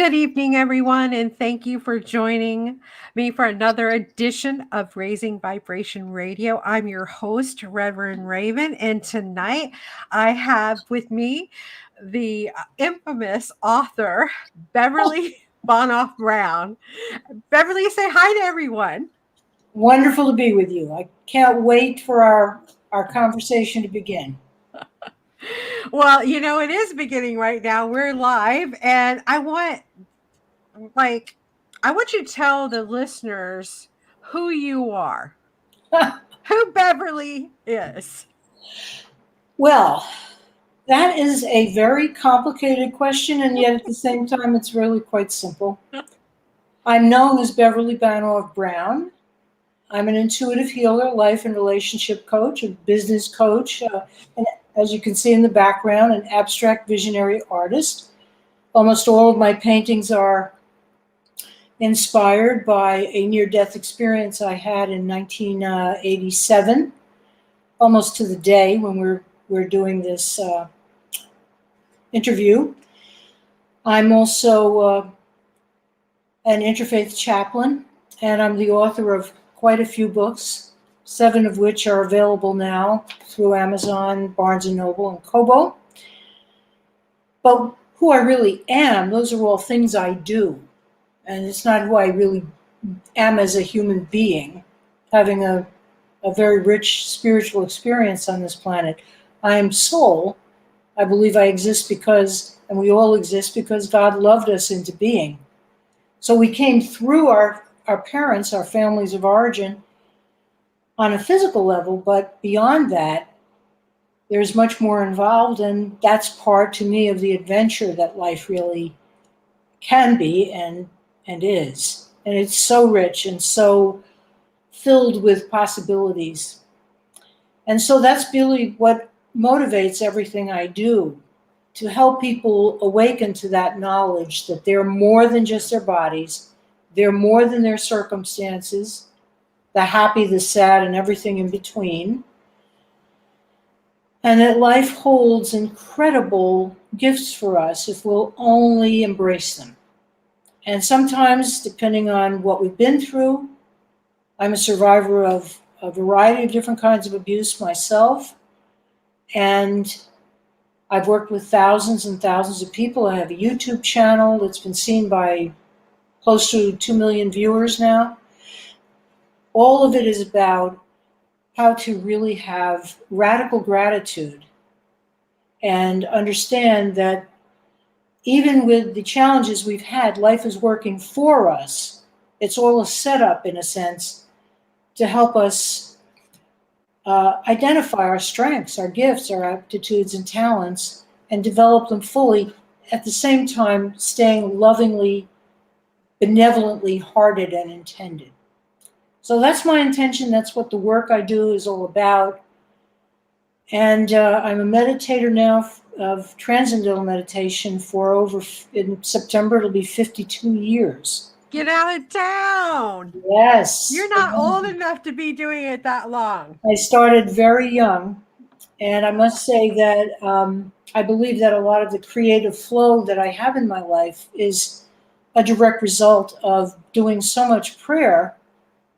Good evening, everyone, and thank you for joining me for another edition of Raising Vibration Radio. I'm your host, Reverend Raven, and tonight I have with me the infamous author, Beverly Banov Brown. Beverly, say hi to everyone. Wonderful to be with you. I can't wait for our conversation to begin. Well, it is beginning right now. We're live, and like, I want you to tell the listeners who you are, who Beverly is. Well, that is a very complicated question, and yet at the same time, it's really quite simple. I'm known as Beverly Banov Brown. I'm an intuitive healer, life and relationship coach, a business coach, and as you can see in the background, an abstract visionary artist. Almost all of my paintings are inspired by a near-death experience I had in 1987, almost to the day when we're doing this interview. I'm also an interfaith chaplain, and I'm the author of quite a few books, 7 of which are available now through Amazon, Barnes & Noble, and Kobo. But who I really am, those are all things I do. And it's not who I really am as a human being, having a very rich spiritual experience on this planet. I am soul. I believe I exist because, and we all exist because God loved us into being. So we came through our parents, our families of origin, on a physical level, but beyond that, there's much more involved, and that's part, to me, of the adventure that life really can be and is. And it's so rich and so filled with possibilities. And so that's really what motivates everything I do, to help people awaken to that knowledge that they're more than just their bodies, they're more than their circumstances, the happy, the sad, and everything in between. And that life holds incredible gifts for us if we'll only embrace them. And sometimes, depending on what we've been through, I'm a survivor of a variety of different kinds of abuse myself. And I've worked with thousands and thousands of people. I have a YouTube channel that's been seen by close to 2 million viewers now. All of it is about how to really have radical gratitude and understand that even with the challenges we've had, life is working for us. It's all a setup, in a sense, to help us identify our strengths, our gifts, our aptitudes and talents, and develop them fully, at the same time staying lovingly, benevolently hearted and intended. So that's my intention. That's what the work I do is all about. And I'm a meditator now of transcendental meditation for in September, it'll be 52 years. Get out of town. Yes. You're not old enough to be doing it that long. I started very young. And I must say that I believe that a lot of the creative flow that I have in my life is a direct result of doing so much prayer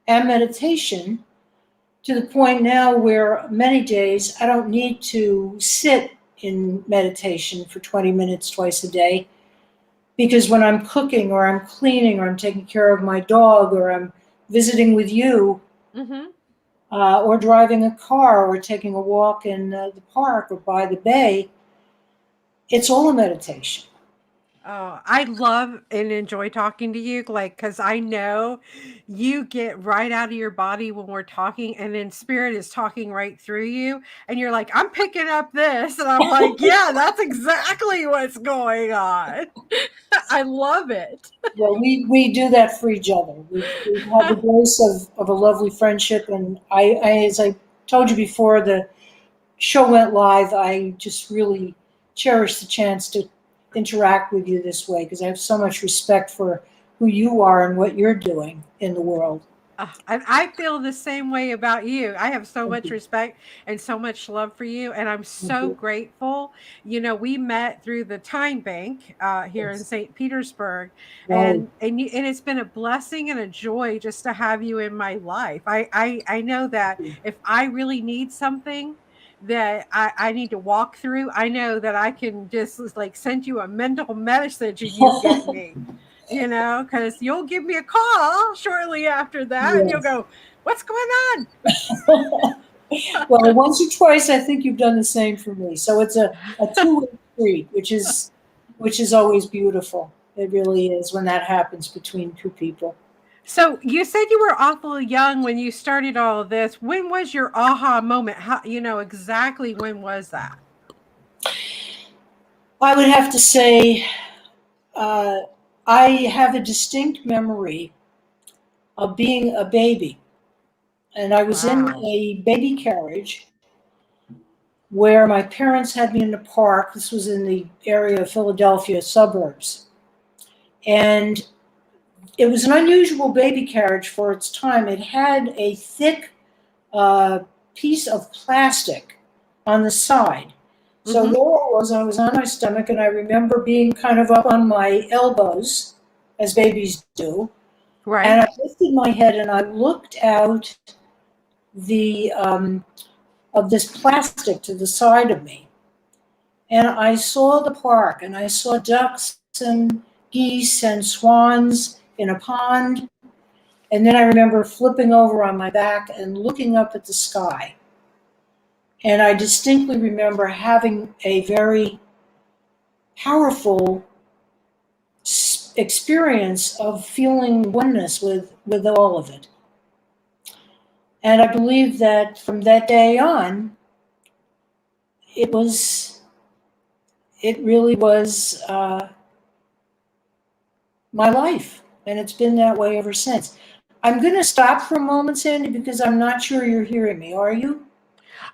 and meditation, to the point now where many days I don't need to sit in meditation for 20 minutes twice a day, because when I'm cooking or I'm cleaning or I'm taking care of my dog or I'm visiting with you, or driving a car or taking a walk in the park or by the bay, it's all a meditation. Oh, I love and enjoy talking to you, because I know you get right out of your body when we're talking, and then spirit is talking right through you, and you're like, I'm picking up this, and I'm like, yeah, that's exactly what's going on. I love it. Well, we do that for each other. We have the grace of a lovely friendship, and I, as I told you before the show went live, I just really cherish the chance to interact with you this way, because I have so much respect for who you are and what you're doing in the world. And I feel the same way about you. I have so Thank much you. respect and so much love for you, and I'm Thank so you. grateful. We met through the Time Bank here in Yes. St. Petersburg, Right. and it's been a blessing and a joy just to have you in my life. I know that if I really need something that I need to walk through, I know that I can just like send you a mental message and you get me. Because you'll give me a call shortly after that and you'll Yes. go, "What's going on?" Well, once or twice, I think you've done the same for me. So it's a two-way street, which is always beautiful. It really is when that happens between two people. So you said you were awful young when you started all of this. When was your aha moment? How, exactly when was that? I would have to say uh, I have a distinct memory of being a baby, and I was in Wow. a baby carriage where my parents had me in the park. This was in the area of Philadelphia suburbs. And it was an unusual baby carriage for its time. It had a thick uh, piece of plastic on the side. So Mm-hmm. there I was on my stomach, and I remember being kind of up on my elbows, as babies do. And Right. I lifted my head and I looked out the of this plastic to the side of me. And I saw the park, and I saw ducks and geese and swans in a pond. And then I remember flipping over on my back and looking up at the sky. And I distinctly remember having a very powerful experience of feeling oneness with all of it. And I believe that from that day on, it was, it really was my life. And it's been that way ever since. I'm going to stop for a moment, Sandy, because I'm not sure you're hearing me. Are you?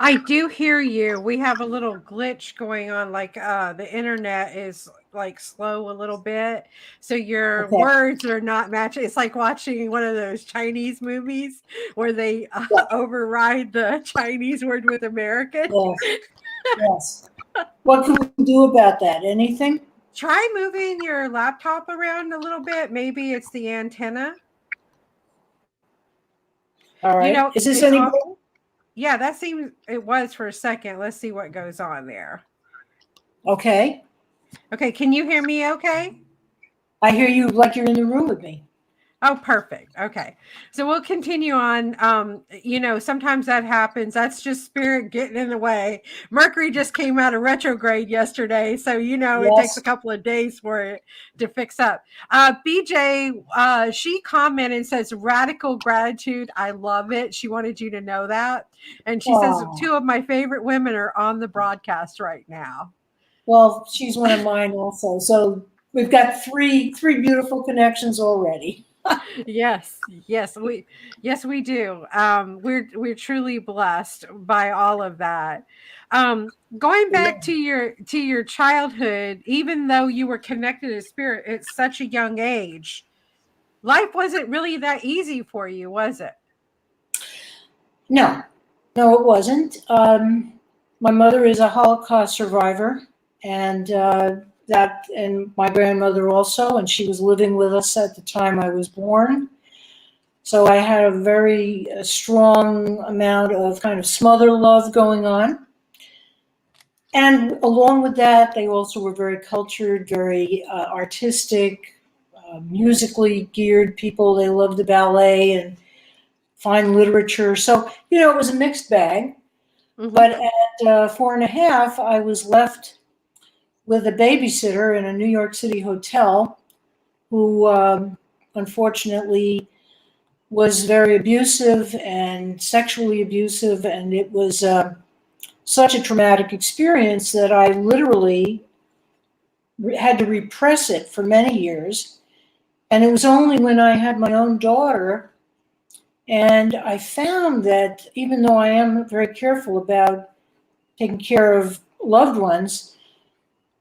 I do hear you. We have a little glitch going on, like the internet is like slow a little bit. So your Okay. words are not matching. It's like watching one of those Chinese movies where they Yeah. override the Chinese word with American. Yes. Yes. What can we do about that? Anything? Try moving your laptop around a little bit. Maybe it's the antenna. All right. Is this It's any all, better? yeah, that seems it was for a second. Let's see what goes on there. Okay. Okay, can you hear me okay? I hear you like you're in the room with me. Oh, perfect. Okay. So we'll continue on. Sometimes that happens. That's just spirit getting in the way. Mercury just came out of retrograde yesterday. So, it takes a Yes. couple of days for it to fix up. BJ, she commented and says, radical gratitude. I love it. She wanted you to know that. And she says, Oh, two of my favorite women are on the broadcast right now. well, she's one of mine also. So we've got three beautiful connections already. Yes, yes we do. We're truly blessed by all of that. Going back to your childhood, even though you were connected to spirit at such a young age, life wasn't really that easy for you, was it? No, no, it wasn't. My mother is a Holocaust survivor, and and my grandmother also, and she was living with us at the time I was born. So I had a very strong amount of kind of smother love going on. And along with that, they also were very cultured, very artistic, musically geared people. They loved the ballet and fine literature. So, it was a mixed bag. Mm-hmm. But at 4 and a half, I was left with a babysitter in a New York City hotel who unfortunately was very abusive and sexually abusive. And it was such a traumatic experience that I literally had to repress it for many years. And it was only when I had my own daughter and I found that even though I am very careful about taking care of loved ones,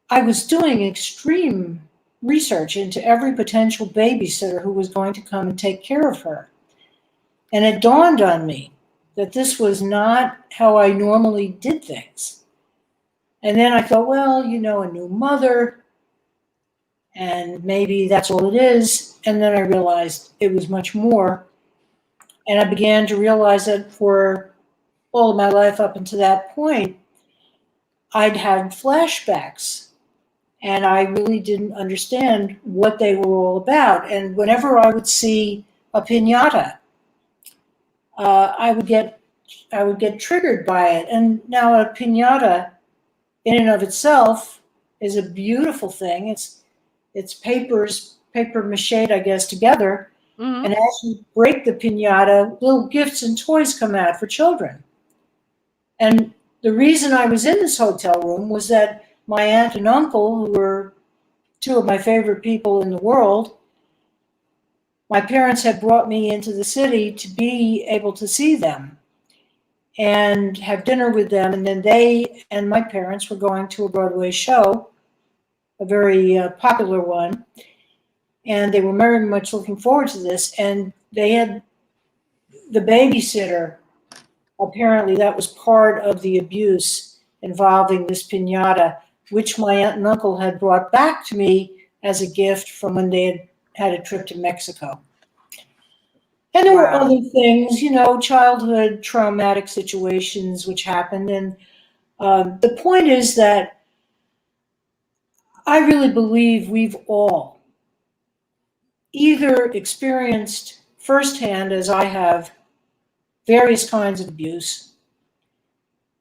I was doing extreme research into every potential babysitter who was going to come and take care of her. And it dawned on me that this was not how I normally did things. And then I thought, well, a new mother, and maybe that's all it is. And then I realized it was much more. And I began to realize that for all of my life up until that point, I'd had flashbacks and I really didn't understand what they were all about. And whenever I would see a piñata, I would get triggered by it. And now a piñata, in and of itself, is a beautiful thing. It's paper mache, I guess, together. Mm-hmm. And as you break the piñata, little gifts and toys come out for children. And the reason I was in this hotel room was that my aunt and uncle, who were two of my favorite people in the world, my parents had brought me into the city to be able to see them and have dinner with them. And then they and my parents were going to a Broadway show, a very popular one. And they were very much looking forward to this. And they had the babysitter. Apparently, that was part of the abuse involving this piñata, which my aunt and uncle had brought back to me as a gift from when they had a trip to Mexico. And there were other things, childhood traumatic situations which happened. And the point is that I really believe we've all either experienced firsthand, as I have, various kinds of abuse,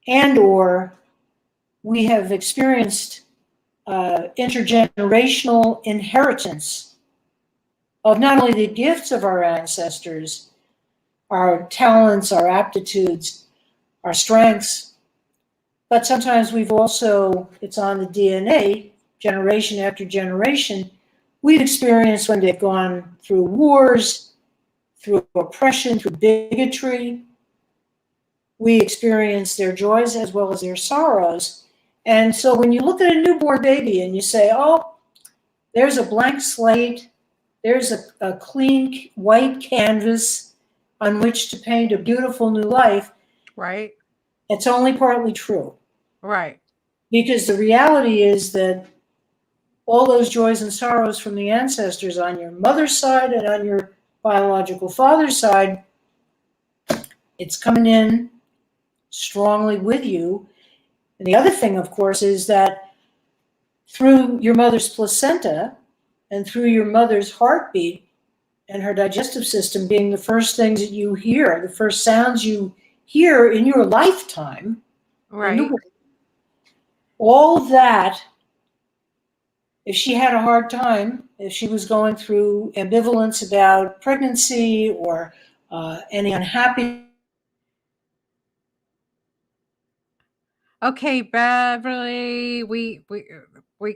and or we have experienced intergenerational inheritance of not only the gifts of our ancestors, our talents, our aptitudes, our strengths, but sometimes we've also, it's on the DNA, generation after generation, we've experienced when they've gone through wars, through oppression, through bigotry. We experience their joys as well as their sorrows. And so when you look at a newborn baby and you say, oh, there's a blank slate, there's a clean white canvas on which to paint a beautiful new life. Right. It's only partly true. Right. Because the reality is that all those joys and sorrows from the ancestors on your mother's side and on your biological father's side, it's coming in strongly with you. And the other thing, of course, is that through your mother's placenta and through your mother's heartbeat and her digestive system being the first things that you hear, the first sounds you hear in your lifetime, right? All that, if she had a hard time, if she was going through ambivalence about pregnancy or any unhappiness. Okay, Beverly, we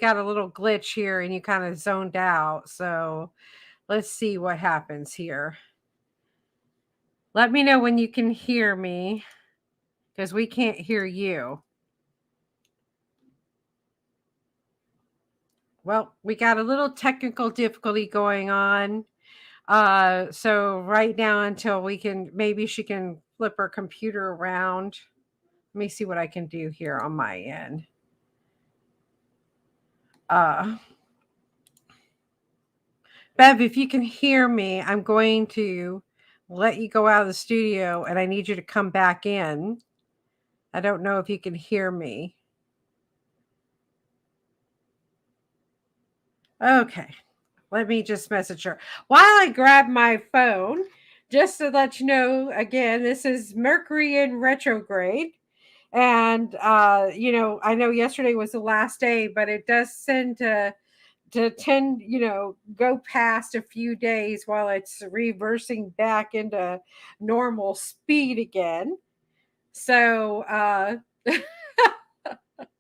got a little glitch here and you kind of zoned out. So let's see what happens here. Let me know when you can hear me because we can't hear you. Well, we got a little technical difficulty going on. So right now until maybe she can flip her computer around. Let me see what I can do here on my end. Bev, if you can hear me, I'm going to let you go out of the studio and I need you to come back in. I don't know if you can hear me. Okay. Let me just message her. While I grab my phone, just to let you know, again, this is Mercury in retrograde. And, I know yesterday was the last day, but it does tend to tend, go past a few days while it's reversing back into normal speed again. So,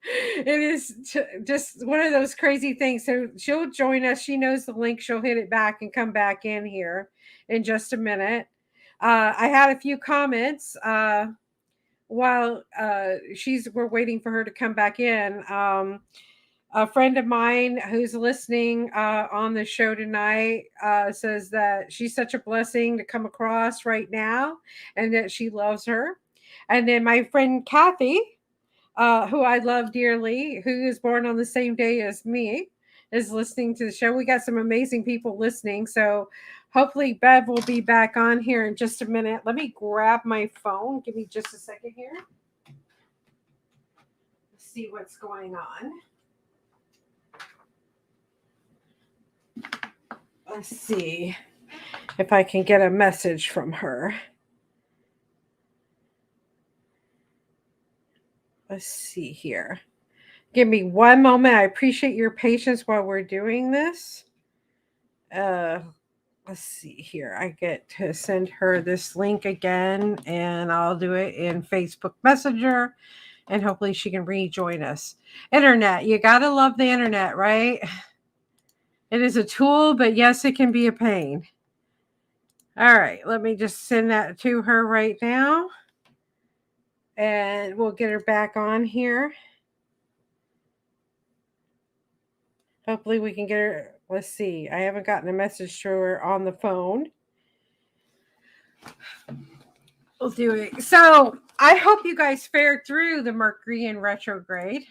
it is just one of those crazy things. So she'll join us. She knows the link. She'll hit it back and come back in here in just a minute. I had a few comments while we're waiting for her to come back in. A friend of mine who's listening on the show tonight says that she's such a blessing to come across right now and that she loves her. And then my friend Kathy, who I love dearly, who is born on the same day as me, is listening to the show. We got some amazing people listening. So hopefully Bev will be back on here in just a minute. Let me grab my phone. Give me just a second here. Let's see what's going on. Let's see if I can get a message from her. Let's see here. Give me one moment. I appreciate your patience while we're doing this. Let's see here. I get to send her this link again, and I'll do it in Facebook Messenger, and hopefully she can rejoin us. Internet. You got to love the internet, right? It is a tool, but yes, it can be a pain. All right, let me just send that to her right now. And we'll get her back on here. Hopefully we can get her. Let's see. I haven't gotten a message to her on the phone. We'll do it. So I hope you guys fared through the Mercury in retrograde.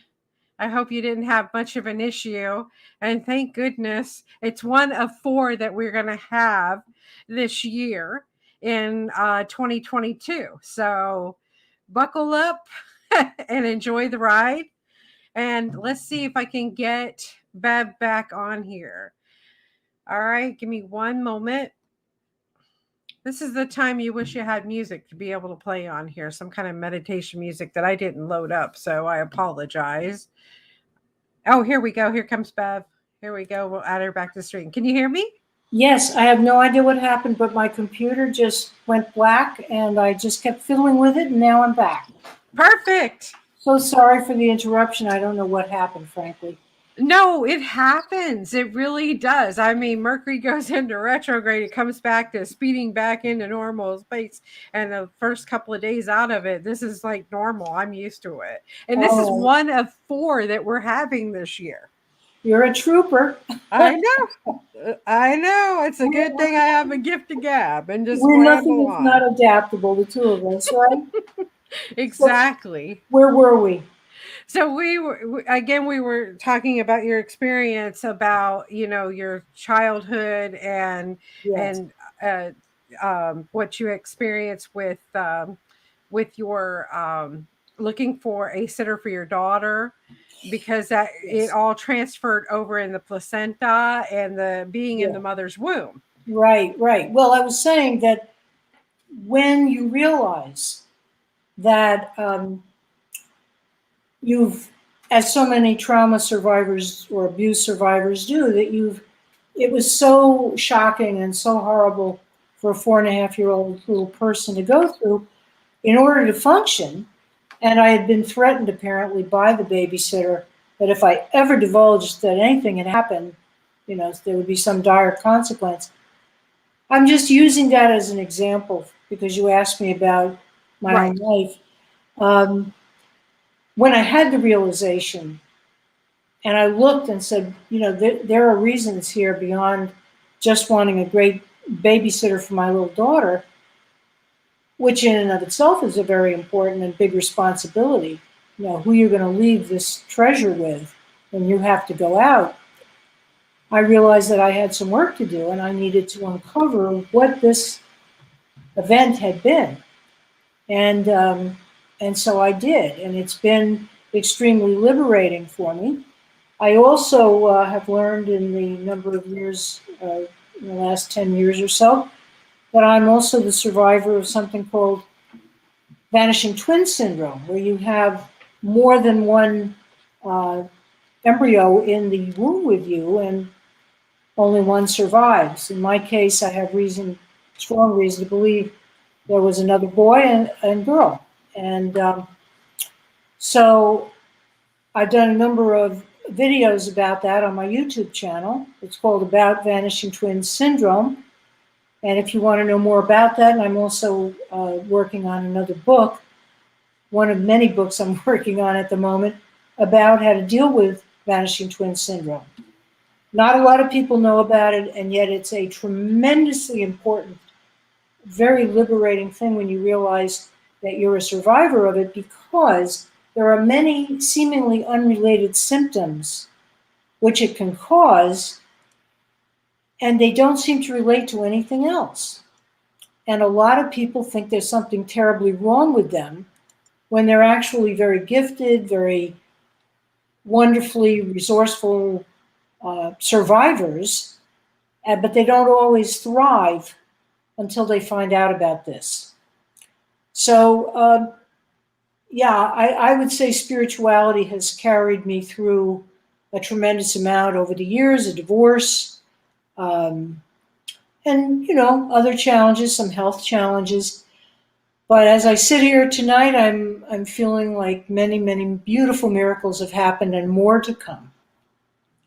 I hope you didn't have much of an issue. And thank goodness it's one of 4 that we're going to have this year in 2022. So buckle up and enjoy the ride. And let's see if I can get Bev back on here. All right, give me one moment. This is the time you wish you had music to be able to play on here, some kind of meditation music that I didn't load up, so I apologize. Oh, here we go. Here comes Bev. Here we go. We'll add her back to the stream. Can you hear me? Yes, I have no idea what happened, but my computer just went black and I just kept fiddling with it, and now I'm back. Perfect. So sorry for the interruption. I don't know what happened, frankly. No, it happens. It really does. I mean, Mercury goes into retrograde. It comes back to speeding back into normal space. And the first couple of days out of it, this is like normal. I'm used to it. And this is one of 4 that we're having this year. You're a trooper. I know. I know. It's a good thing I have a gift of gab and just we're nothing on. if not adaptable, the 2 of us, right? Exactly. So, where were we? So we were talking about your experience about, your childhood and Yes. and what you experienced with your looking for a sitter for your daughter, because it all transferred over in the placenta and the being in the mother's womb. Right. Well, I was saying that when you realize that you've, as so many trauma survivors or abuse survivors do, that it was so shocking and so horrible for a 4.5-year-old little person to go through in order to function. And I had been threatened apparently by the babysitter that if I ever divulged that anything had happened, there would be some dire consequence. I'm just using that as an example because you asked me about my own life. When I had the realization and I looked and said, there are reasons here beyond just wanting a great babysitter for my little daughter, which in and of itself is a very important and big responsibility. Who you're going to leave this treasure with when you have to go out. I realized that I had some work to do and I needed to uncover what this event had been. And so I did, and it's been extremely liberating for me. I also have learned in the number of years, in the last 10 years or so, that I'm also the survivor of something called vanishing twin syndrome, where you have more than one embryo in the womb with you, and only one survives. In my case, I have strong reason to believe there was another boy and girl. And so I've done a number of videos about that on my YouTube channel. It's called About Vanishing Twin Syndrome. And if you want to know more about that, and I'm also working on another book, one of many books I'm working on at the moment, about how to deal with vanishing twin syndrome. Not a lot of people know about it, and yet it's a tremendously important, very liberating thing when you realize that you're a survivor of it, because there are many seemingly unrelated symptoms which it can cause, and they don't seem to relate to anything else. And a lot of people think there's something terribly wrong with them when they're actually very gifted, very wonderfully resourceful survivors, but they don't always thrive until they find out about this. So, I would say spirituality has carried me through a tremendous amount over the years, a divorce, and, other challenges, some health challenges. But as I sit here tonight, I'm feeling like many, many beautiful miracles have happened and more to come.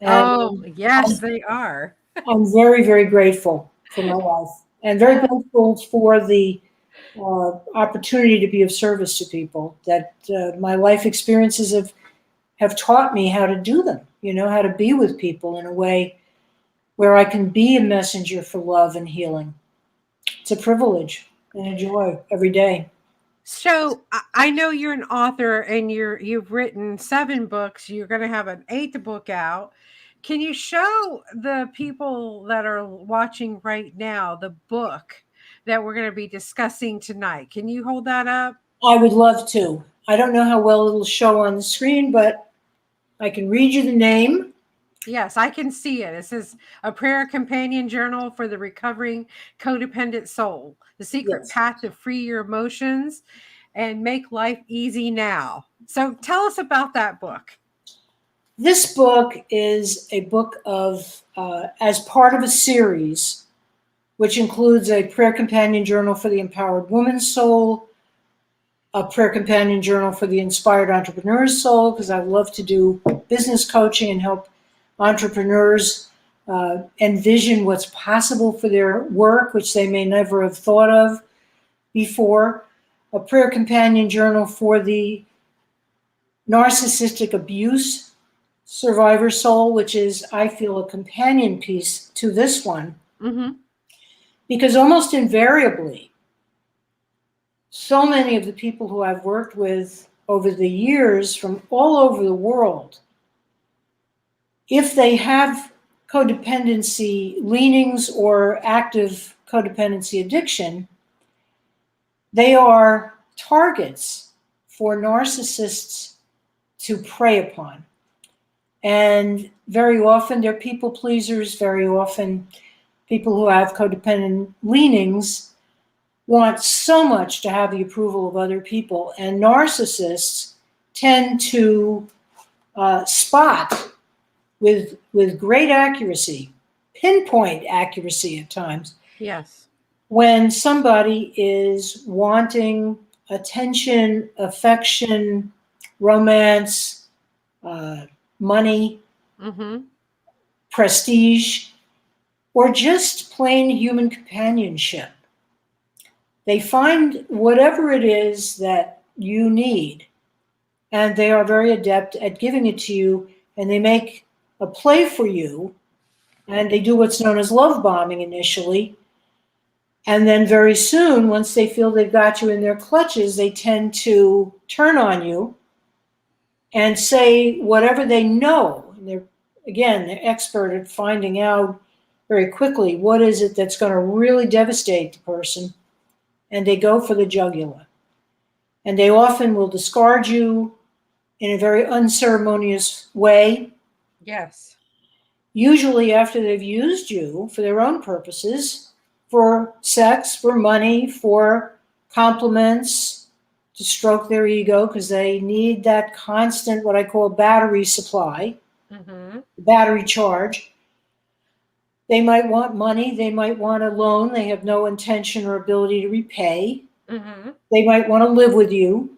And yes, they are. I'm very, very grateful for my life, and very grateful for the opportunity to be of service to people, that my life experiences have taught me how to do them, how to be with people in a way where I can be a messenger for love and healing. It's a privilege and a joy every day. So I know you're an author and you've written 7 books. You're going to have an 8th book out. Can you show the people that are watching right now the book that we're going to be discussing tonight? Can you hold that up? I would love to. I don't know how well it'll show on the screen, but I can read you the name. Yes, I can see it. It says A Prayer Companion Journal for the Recovering Codependent Soul, The Secret Path to Free Your Emotions and Make Life Easy Now. So tell us about that book. This book is a book of, as part of a series, which includes a prayer companion journal for the empowered woman's soul, a prayer companion journal for the inspired entrepreneur's soul, because I love to do business coaching and help entrepreneurs envision what's possible for their work, which they may never have thought of before. A prayer companion journal for the narcissistic abuse survivor soul, which is, I feel, a companion piece to this one. Mm-hmm. Because almost invariably, so many of the people who I've worked with over the years from all over the world, if they have codependency leanings or active codependency addiction, they are targets for narcissists to prey upon. And very often they're people pleasers. Very often people who have codependent leanings want so much to have the approval of other people. And narcissists tend to spot with great accuracy, pinpoint accuracy at times. Yes. When somebody is wanting attention, affection, romance, money, mm-hmm. prestige, or just plain human companionship. They find whatever it is that you need, and they are very adept at giving it to you, and they make a play for you, and they do what's known as love bombing initially. And then very soon, once they feel they've got you in their clutches, they tend to turn on you and say whatever they know. And they're expert at finding out very quickly what is it that's going to really devastate the person. And they go for the jugular. And they often will discard you in a very unceremonious way. Yes. Usually after they've used you for their own purposes, for sex, for money, for compliments, to stroke their ego, because they need that constant, what I call battery supply, mm-hmm. battery charge. They might want money. They might want a loan they have no intention or ability to repay. Mm-hmm. They might want to live with you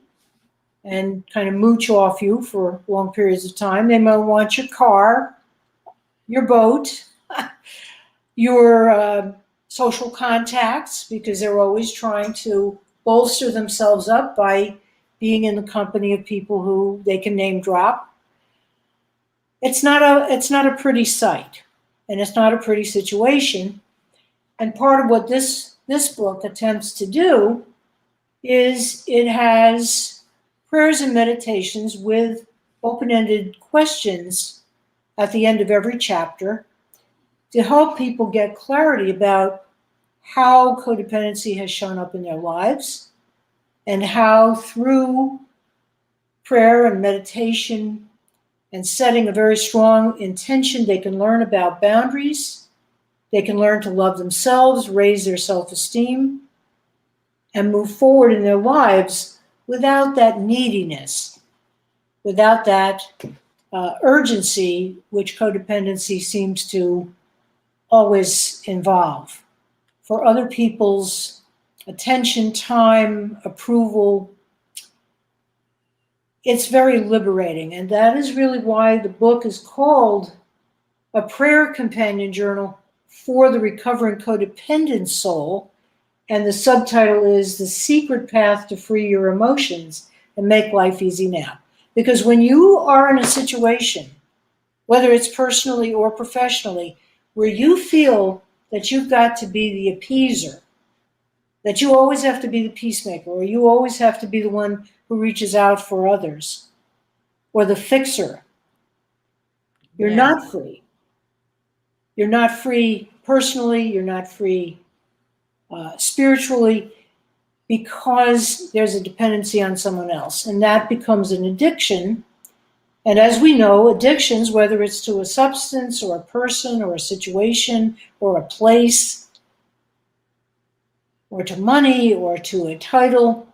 and kind of mooch off you for long periods of time. They might want your car, your boat, your social contacts, because they're always trying to bolster themselves up by being in the company of people who they can name drop. it's not a pretty sight, and it's not a pretty situation. And part of what this book attempts to do is it has prayers and meditations with open-ended questions at the end of every chapter to help people get clarity about how codependency has shown up in their lives and how through prayer and meditation and setting a very strong intention, they can learn about boundaries, they can learn to love themselves, raise their self-esteem, and move forward in their lives without that neediness, without that urgency which codependency seems to always involve for other people's attention, time, approval. It's very liberating, and that is really why the book is called A Prayer Companion Journal for the Recovering Codependent Soul, and the subtitle is The Secret Path to Free Your Emotions and Make Life Easy Now. Because when you are in a situation, whether it's personally or professionally, where you feel that you've got to be the appeaser, that you always have to be the peacemaker, or you always have to be the one who reaches out for others, or the fixer, you're not free. You're not free personally, you're not free spiritually, because there's a dependency on someone else, and that becomes an addiction. And as we know, addictions, whether it's to a substance or a person or a situation or a place or to money or to a title,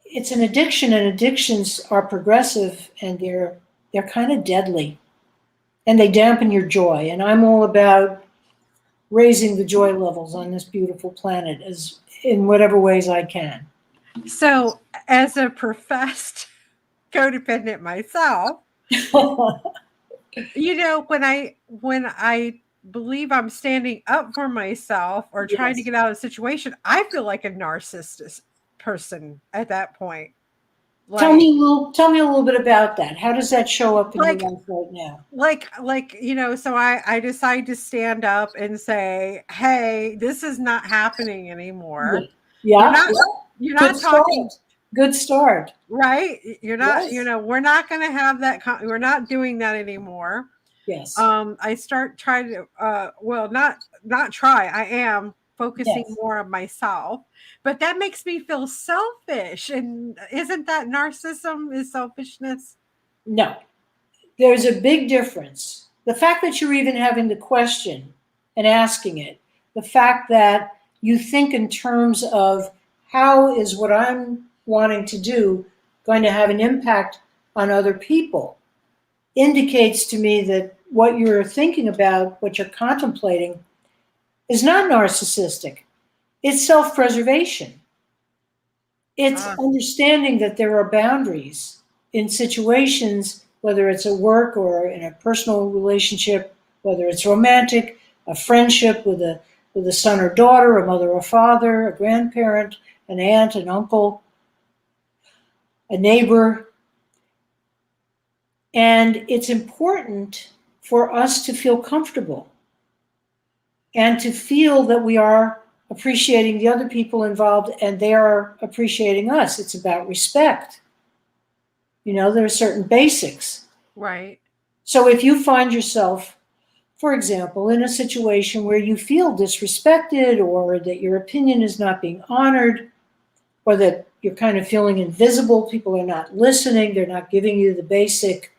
it's an addiction, and addictions are progressive, and they're kind of deadly, and they dampen your joy. And I'm all about raising the joy levels on this beautiful planet as in whatever ways I can. So, as a professed codependent myself, you know, when I believe I'm standing up for myself or trying to get out of a situation, I feel like a narcissist person at that point. Like, tell me a little bit about that. How does that show up in your life right now? Like, you know, so I decide to stand up and say, hey, this is not happening anymore. Yeah. You're not talking. Good start. Right. You're not, you know, we're not going to have that. We're not doing that anymore. Yes. I start trying to, not try. I am focusing more on myself, but that makes me feel selfish. And isn't that narcissism is selfishness? No, there's a big difference. The fact that you're even having the question and asking it, the fact that you think in terms of how is what I'm wanting to do going to have an impact on other people, indicates to me that what you're thinking about, what you're contemplating, is not narcissistic. It's self-preservation. It's understanding that there are boundaries in situations, whether it's at work or in a personal relationship, whether it's romantic, a friendship with a son or daughter, a mother or father, a grandparent, an aunt, an uncle, a neighbor. And it's important for us to feel comfortable and to feel that we are appreciating the other people involved and they are appreciating us. It's about respect. You know, there are certain basics. Right. So if you find yourself, for example, in a situation where you feel disrespected or that your opinion is not being honored or that you're kind of feeling invisible, people are not listening, they're not giving you the basic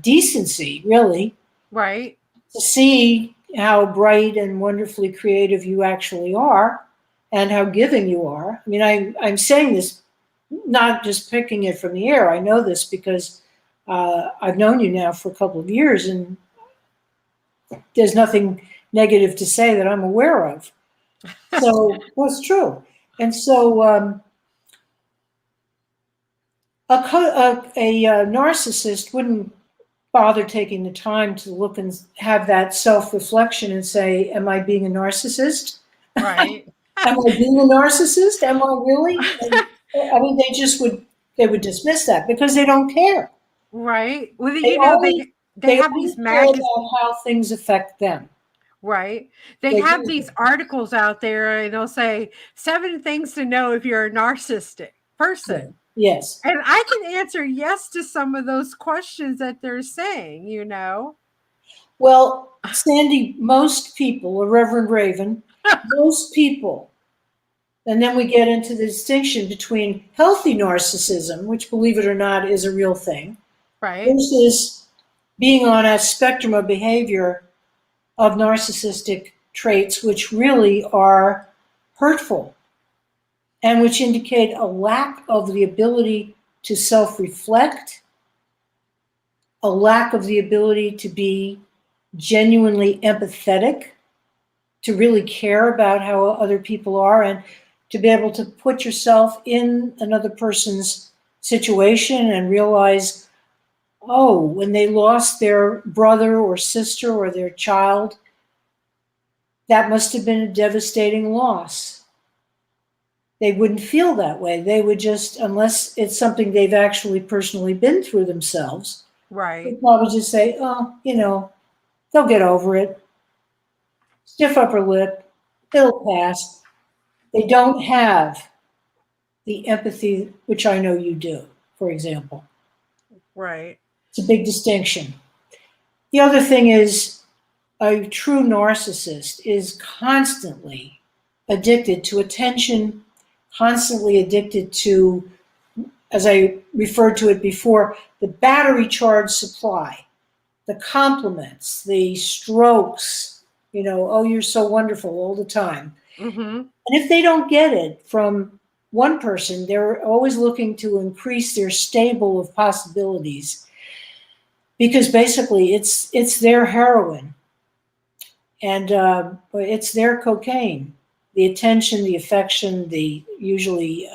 decency, really. Right. To see how bright and wonderfully creative you actually are and how giving you are. I mean, I'm saying this, not just picking it from the air. I know this because I've known you now for a couple of years and there's nothing negative to say that I'm aware of. So that's true. And so a narcissist wouldn't bother taking the time to look and have that self-reflection and say, am I being a narcissist? Right. Am I being a narcissist? Am I really? And, I mean, they would dismiss that because they don't care. Right. Well, They only they have these care magazines. about how things affect them. Right. They They have do. these articles out there and they'll say 7 things to know if you're a narcissistic Yeah. person. Yes. And I can answer yes to some of those questions that they're saying, you know. Well, Sandy, most people, or Reverend Raven, most people, and then we get into the distinction between healthy narcissism, which, believe it or not, is a real thing, Right. versus being on a spectrum of behavior of narcissistic traits, which really are hurtful and which indicate a lack of the ability to self reflect, a lack of the ability to be genuinely empathetic, to really care about how other people are, and to be able to put yourself in another person's situation and realize, oh, when they lost their brother or sister or their child, that must have been a devastating loss. They wouldn't feel that way. They would just, unless it's something they've actually personally been through themselves, Right. they'd probably just say, oh, they'll get over it. Stiff upper lip, it'll pass. They don't have the empathy, which I know you do, for example. Right. It's a big distinction. The other thing is, a true narcissist is constantly addicted to attention, constantly addicted to, as I referred to it before, the battery charged supply, the compliments, the strokes, oh, you're so wonderful all the time. Mm-hmm. And if they don't get it from one person, they're always looking to increase their stable of possibilities because basically it's their heroin and it's their cocaine. The attention, the affection, the usually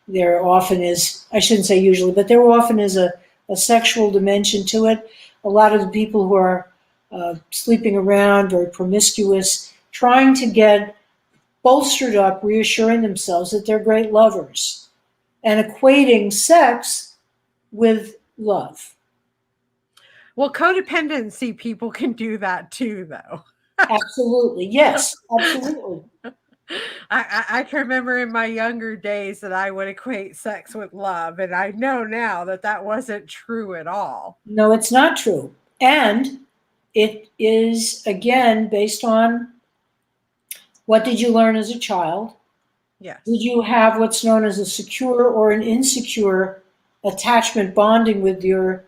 there often is, I shouldn't say usually, but there often is a sexual dimension to it. A lot of the people who are sleeping around, very promiscuous, trying to get bolstered up, reassuring themselves that they're great lovers, and equating sex with love. Well, codependency people can do that too, though. Absolutely. Yes, absolutely. I can remember in my younger days that I would equate sex with love, and I know now that that wasn't true at all. No, it's not true. And it is, again, based on what did you learn as a child? Yes. Did you have what's known as a secure or an insecure attachment bonding with your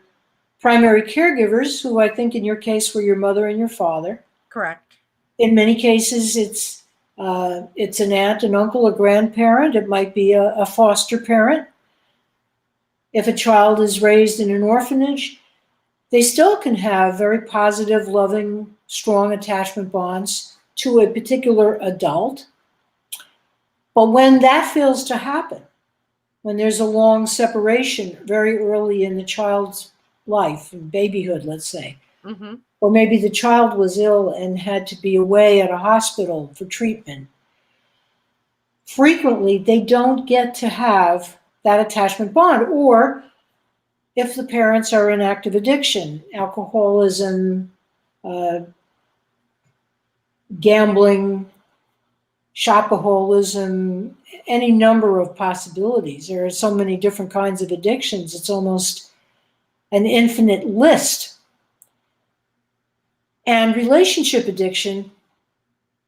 primary caregivers, who I think in your case were your mother and your father? Correct. In many cases, it's an aunt, an uncle, a grandparent. It might be a foster parent. If a child is raised in an orphanage, they still can have very positive, loving, strong attachment bonds to a particular adult. But when that fails to happen, when there's a long separation very early in the child's life, in babyhood, let's say, Mm-hmm. or maybe the child was ill and had to be away at a hospital for treatment, frequently they don't get to have that attachment bond. Or if the parents are in active addiction, alcoholism, uh, gambling, shopaholism, any number of possibilities. There are so many different kinds of addictions, it's almost an infinite list. And relationship addiction,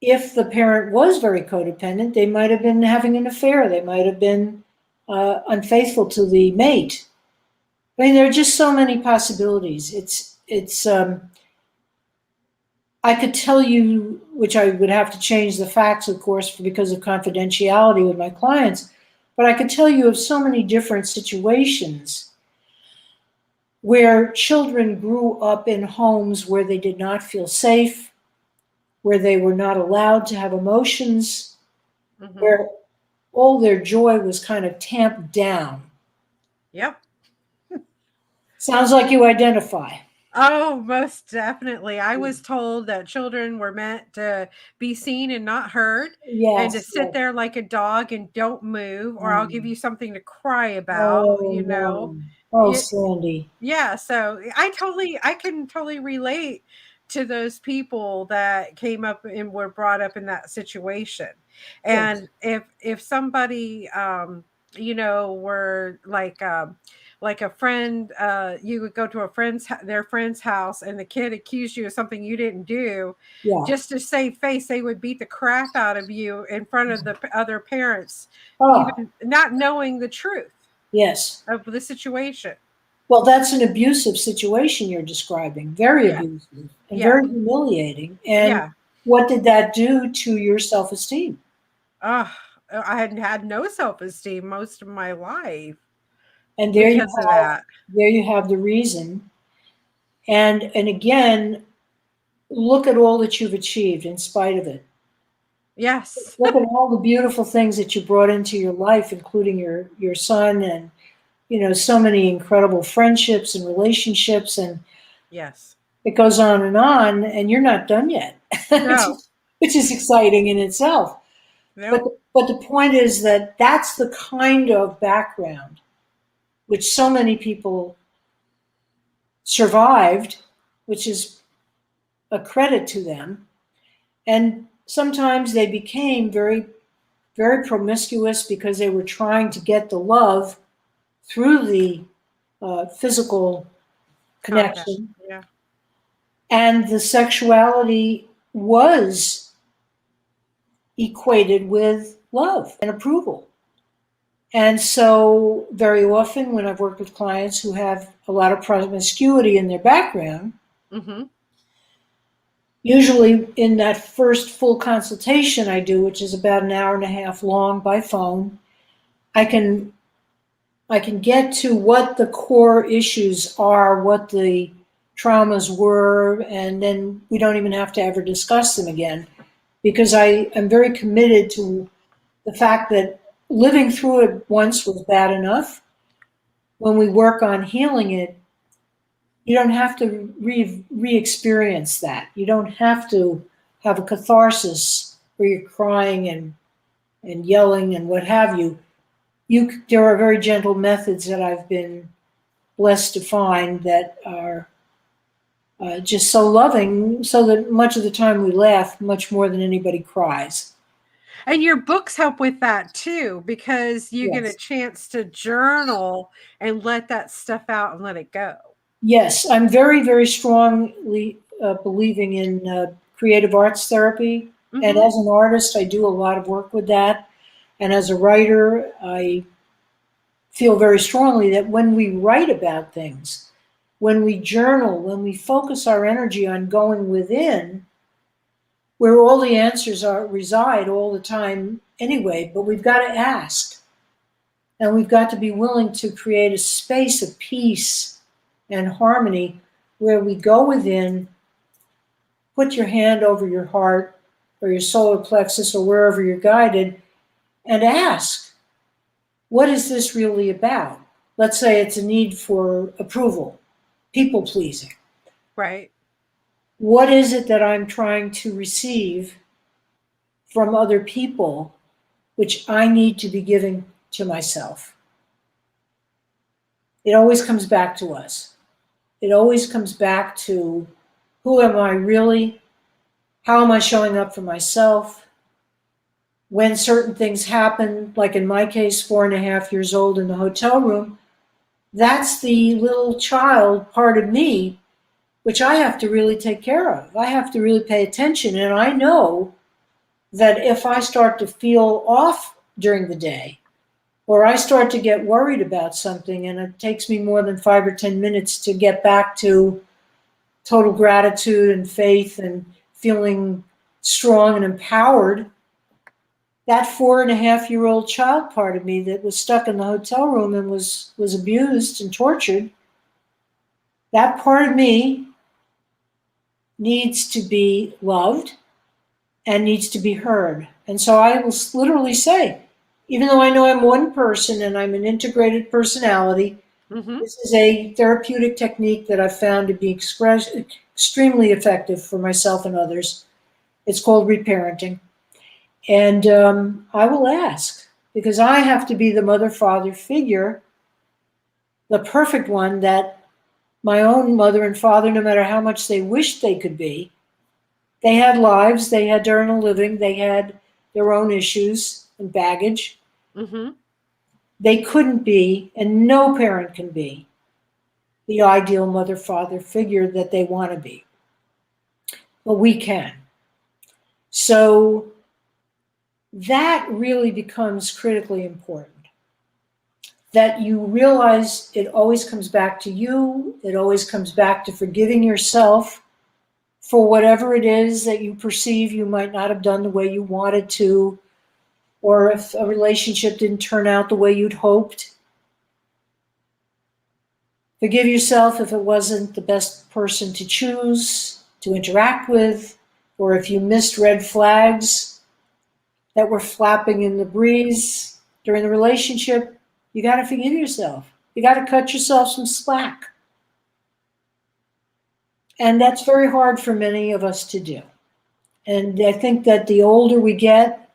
if the parent was very codependent, they might have been having an affair, they might have been unfaithful to the mate. I mean, there are just so many possibilities. It's I could tell you, which I would have to change the facts, of course, because of confidentiality with my clients, but I could tell you of so many different situations where children grew up in homes where they did not feel safe, where they were not allowed to have emotions, Mm-hmm. where all their joy was kind of tamped down. Yep. Sounds like you identify. Oh, most definitely. I was told that children were meant to be seen and not heard, and to Yes. sit there like a dog and don't move, or I'll give you something to cry about, Oh, you know. no. Oh, Sandy. Yeah, so I can totally relate to those people that came up and were brought up in that situation. Yes. And if somebody were like a friend, you would go to a their friend's house, and the kid accused you of something you didn't do, Yeah. just to save face, they would beat the crap out of you in front of the other parents, Oh, even not knowing the truth yes. of the situation. Well, that's an abusive situation you're describing. Very Yeah. abusive and Yeah. very humiliating. And Yeah. what did that do to your self-esteem? Oh, I hadn't had no self-esteem most of my life And because of that. there you have the reason. And again, look at all that you've achieved in spite of it. Yes. Look at all the beautiful things that you brought into your life, including your son, and so many incredible friendships and relationships, and Yes. it goes on, and you're not done yet, No. which is exciting in itself. But Nope. but the point is that that's the kind of background which so many people survived, which is a credit to them. And sometimes they became very, very promiscuous because they were trying to get the love through the physical Contact. connection. Yeah. And the sexuality was equated with love and approval. And so, very often, when I've worked with clients who have a lot of promiscuity in their background, Mm-hmm. usually in that first full consultation I do, which is about an hour and a half long by phone, I can get to what the core issues are, what the traumas were, and then we don't even have to ever discuss them again, because I am very committed to the fact that living through it once was bad enough. When we work on healing it, you don't have to re-experience that. You don't have to have a catharsis where you're crying and yelling and what have you. There are very gentle methods that I've been blessed to find that are just so loving, so that much of the time we laugh much more than anybody cries. And your books help with that too, because you get a Yes. chance to journal and let that stuff out and let it go. Yes, I'm very, very strongly believing in creative arts therapy. And Mm-hmm. as an artist, I do a lot of work with that. And as a writer, I feel very strongly that when we write about things, when we journal, when we focus our energy on going within, where all the answers reside all the time anyway, but we've got to ask. And we've got to be willing to create a space of peace and harmony where we go within, put your hand over your heart or your solar plexus or wherever you're guided, and ask, what is this really about? Let's say it's a need for approval, people pleasing. Right. What is it that I'm trying to receive from other people, which I need to be giving to myself? It always comes back to us. It always comes back to, who am I really? How am I showing up for myself? When certain things happen, like in my case, 4.5 years old in the hotel room, that's the little child part of me, which I have to really take care of. I have to really pay attention. And I know that if I start to feel off during the day, or I start to get worried about something, and it takes me more than 5 or 10 minutes to get back to total gratitude and faith and feeling strong and empowered, that 4.5-year-old child part of me that was stuck in the hotel room and was abused and tortured, that part of me needs to be loved and needs to be heard. And so I will literally say, even though I know I'm one person and I'm an integrated personality, Mm-hmm. this is a therapeutic technique that I've found to be extremely effective for myself and others. It's called reparenting. And I will ask, because I have to be the mother-father figure the perfect one that my own mother and father, no matter how much they wished they could be, they had lives, they had to earn a living, they had their own issues and baggage. Mm-hmm. They couldn't be, and no parent can be, the ideal mother-father figure that they want to be. But we can. So that really becomes critically important. That you realize it always comes back to you. It always comes back to forgiving yourself for whatever it is that you perceive you might not have done the way you wanted to, or if a relationship didn't turn out the way you'd hoped. Forgive yourself if it wasn't the best person to choose, to interact with, or if you missed red flags that were flapping in the breeze during the relationship. You got to forgive yourself. You got to cut yourself some slack. And that's very hard for many of us to do. And I think that the older we get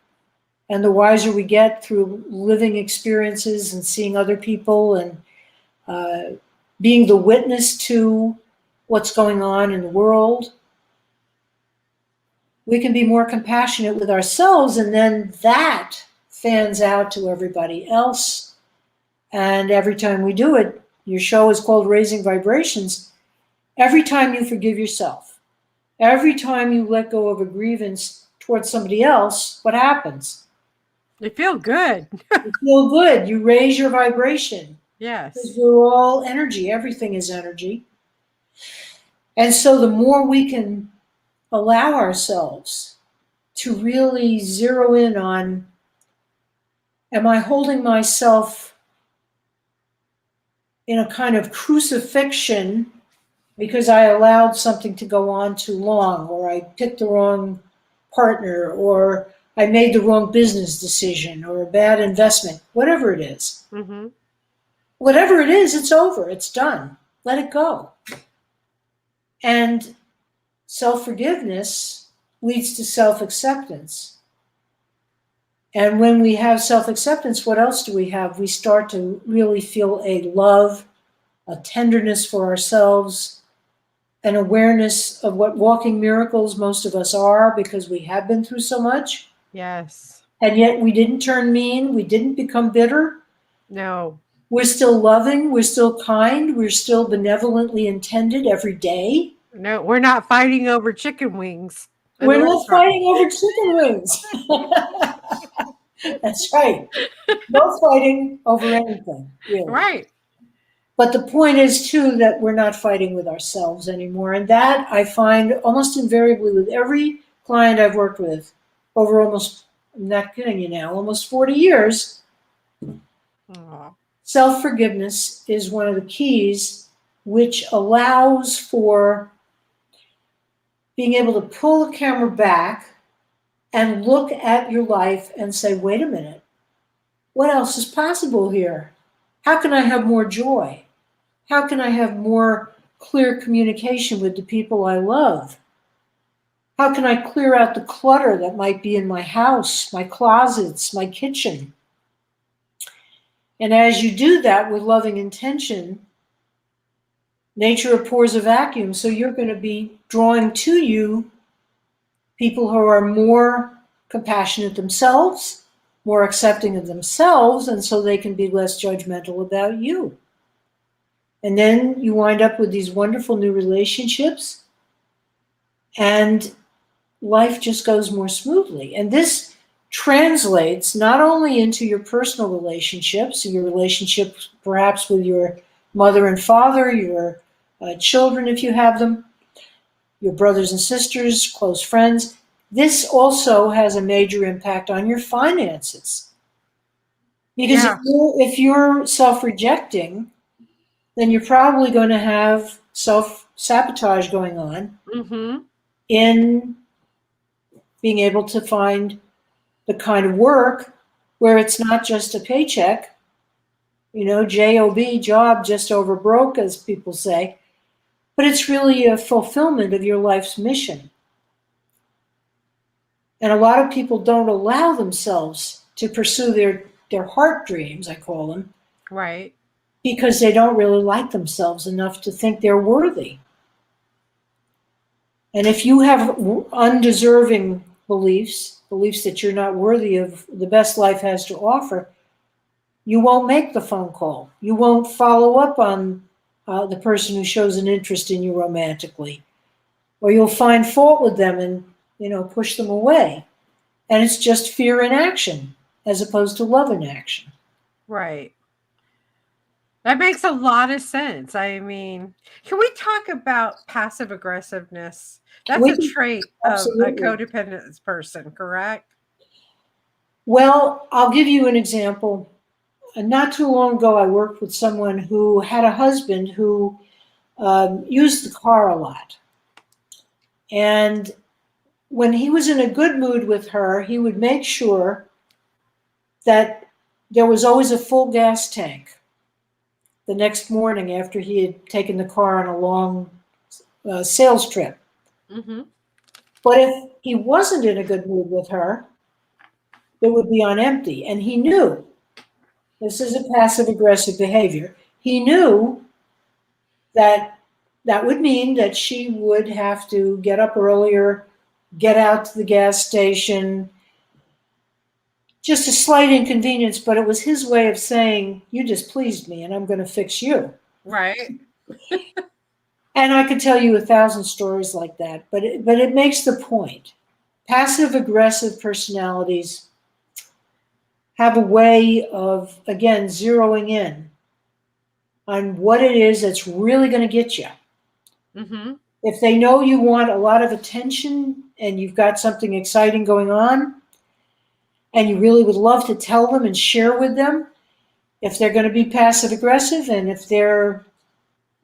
and the wiser we get through living experiences and seeing other people and being the witness to what's going on in the world, we can be more compassionate with ourselves, and then that fans out to everybody else. And every time we do it, your show is called Raising Vibrations. Every time you forgive yourself, every time you let go of a grievance towards somebody else, what happens? You feel good. You feel good. You raise your vibration. Yes. Because we're all energy. Everything is energy. And so the more we can allow ourselves to really zero in on, am I holding myself in a kind of crucifixion because I allowed something to go on too long, or I picked the wrong partner, or I made the wrong business decision, or a bad investment, whatever it is. Mm-hmm. Whatever it is, it's over. It's done. Let it go. And self-forgiveness leads to self-acceptance. And when we have self-acceptance, what else do we have? We start to really feel a love, a tenderness for ourselves, an awareness of what walking miracles most of us are, because we have been through so much. Yes. And yet we didn't turn mean. We didn't become bitter. No. We're still loving. We're still kind. We're still benevolently intended every day. No, we're not fighting over chicken wings. We're not fighting over chicken wings. That's right. No fighting over anything, really. Right. But the point is, too, that we're not fighting with ourselves anymore. And that I find almost invariably with every client I've worked with over almost, I'm not kidding you now, almost 40 years. Aww. Self-forgiveness is one of the keys, which allows for being able to pull the camera back and look at your life and say, wait a minute, what else is possible here? How can I have more joy? How can I have more clear communication with the people I love? How can I clear out the clutter that might be in my house, my closets, my kitchen? And as you do that with loving intention, nature abhors a vacuum, so you're going to be drawing to you people who are more compassionate themselves, more accepting of themselves, and so they can be less judgmental about you. And then you wind up with these wonderful new relationships, and life just goes more smoothly. And this translates not only into your personal relationships, your relationship perhaps with your mother and father, your children if you have them, your brothers and sisters, close friends. This also has a major impact on your finances. Because if you're self-rejecting, then you're probably going to have self-sabotage going on in being able to find the kind of work where it's not just a paycheck, J-O-B, job just over broke, as people say, but it's really a fulfillment of your life's mission. And a lot of people don't allow themselves to pursue their heart dreams, I call them. Right. because they don't really like themselves enough to think they're worthy. And if you have undeserving beliefs that you're not worthy of the best life has to offer, you won't make the phone call. You won't follow up on the person who shows an interest in you romantically. Or you'll find fault with them and, push them away. And it's just fear in action as opposed to love in action. Right. That makes a lot of sense. I mean, can we talk about passive aggressiveness? That's a trait of a codependent person, correct? Well, I'll give you an example. Not too long ago, I worked with someone who had a husband who used the car a lot. And when he was in a good mood with her, he would make sure that there was always a full gas tank the next morning after he had taken the car on a long sales trip. Mm-hmm. But if he wasn't in a good mood with her, it would be on empty. And he knew this is a passive aggressive behavior. He knew that that would mean that she would have to get up earlier, get out to the gas station. Just a slight inconvenience, but it was his way of saying, you displeased me and I'm going to fix you. Right. And I could tell you 1,000 stories like that, but it makes the point. Passive aggressive personalities have a way of, again, zeroing in on what it is that's really going to get you. Mm-hmm. If they know you want a lot of attention and you've got something exciting going on, and you really would love to tell them and share with them, if they're going to be passive aggressive and if they're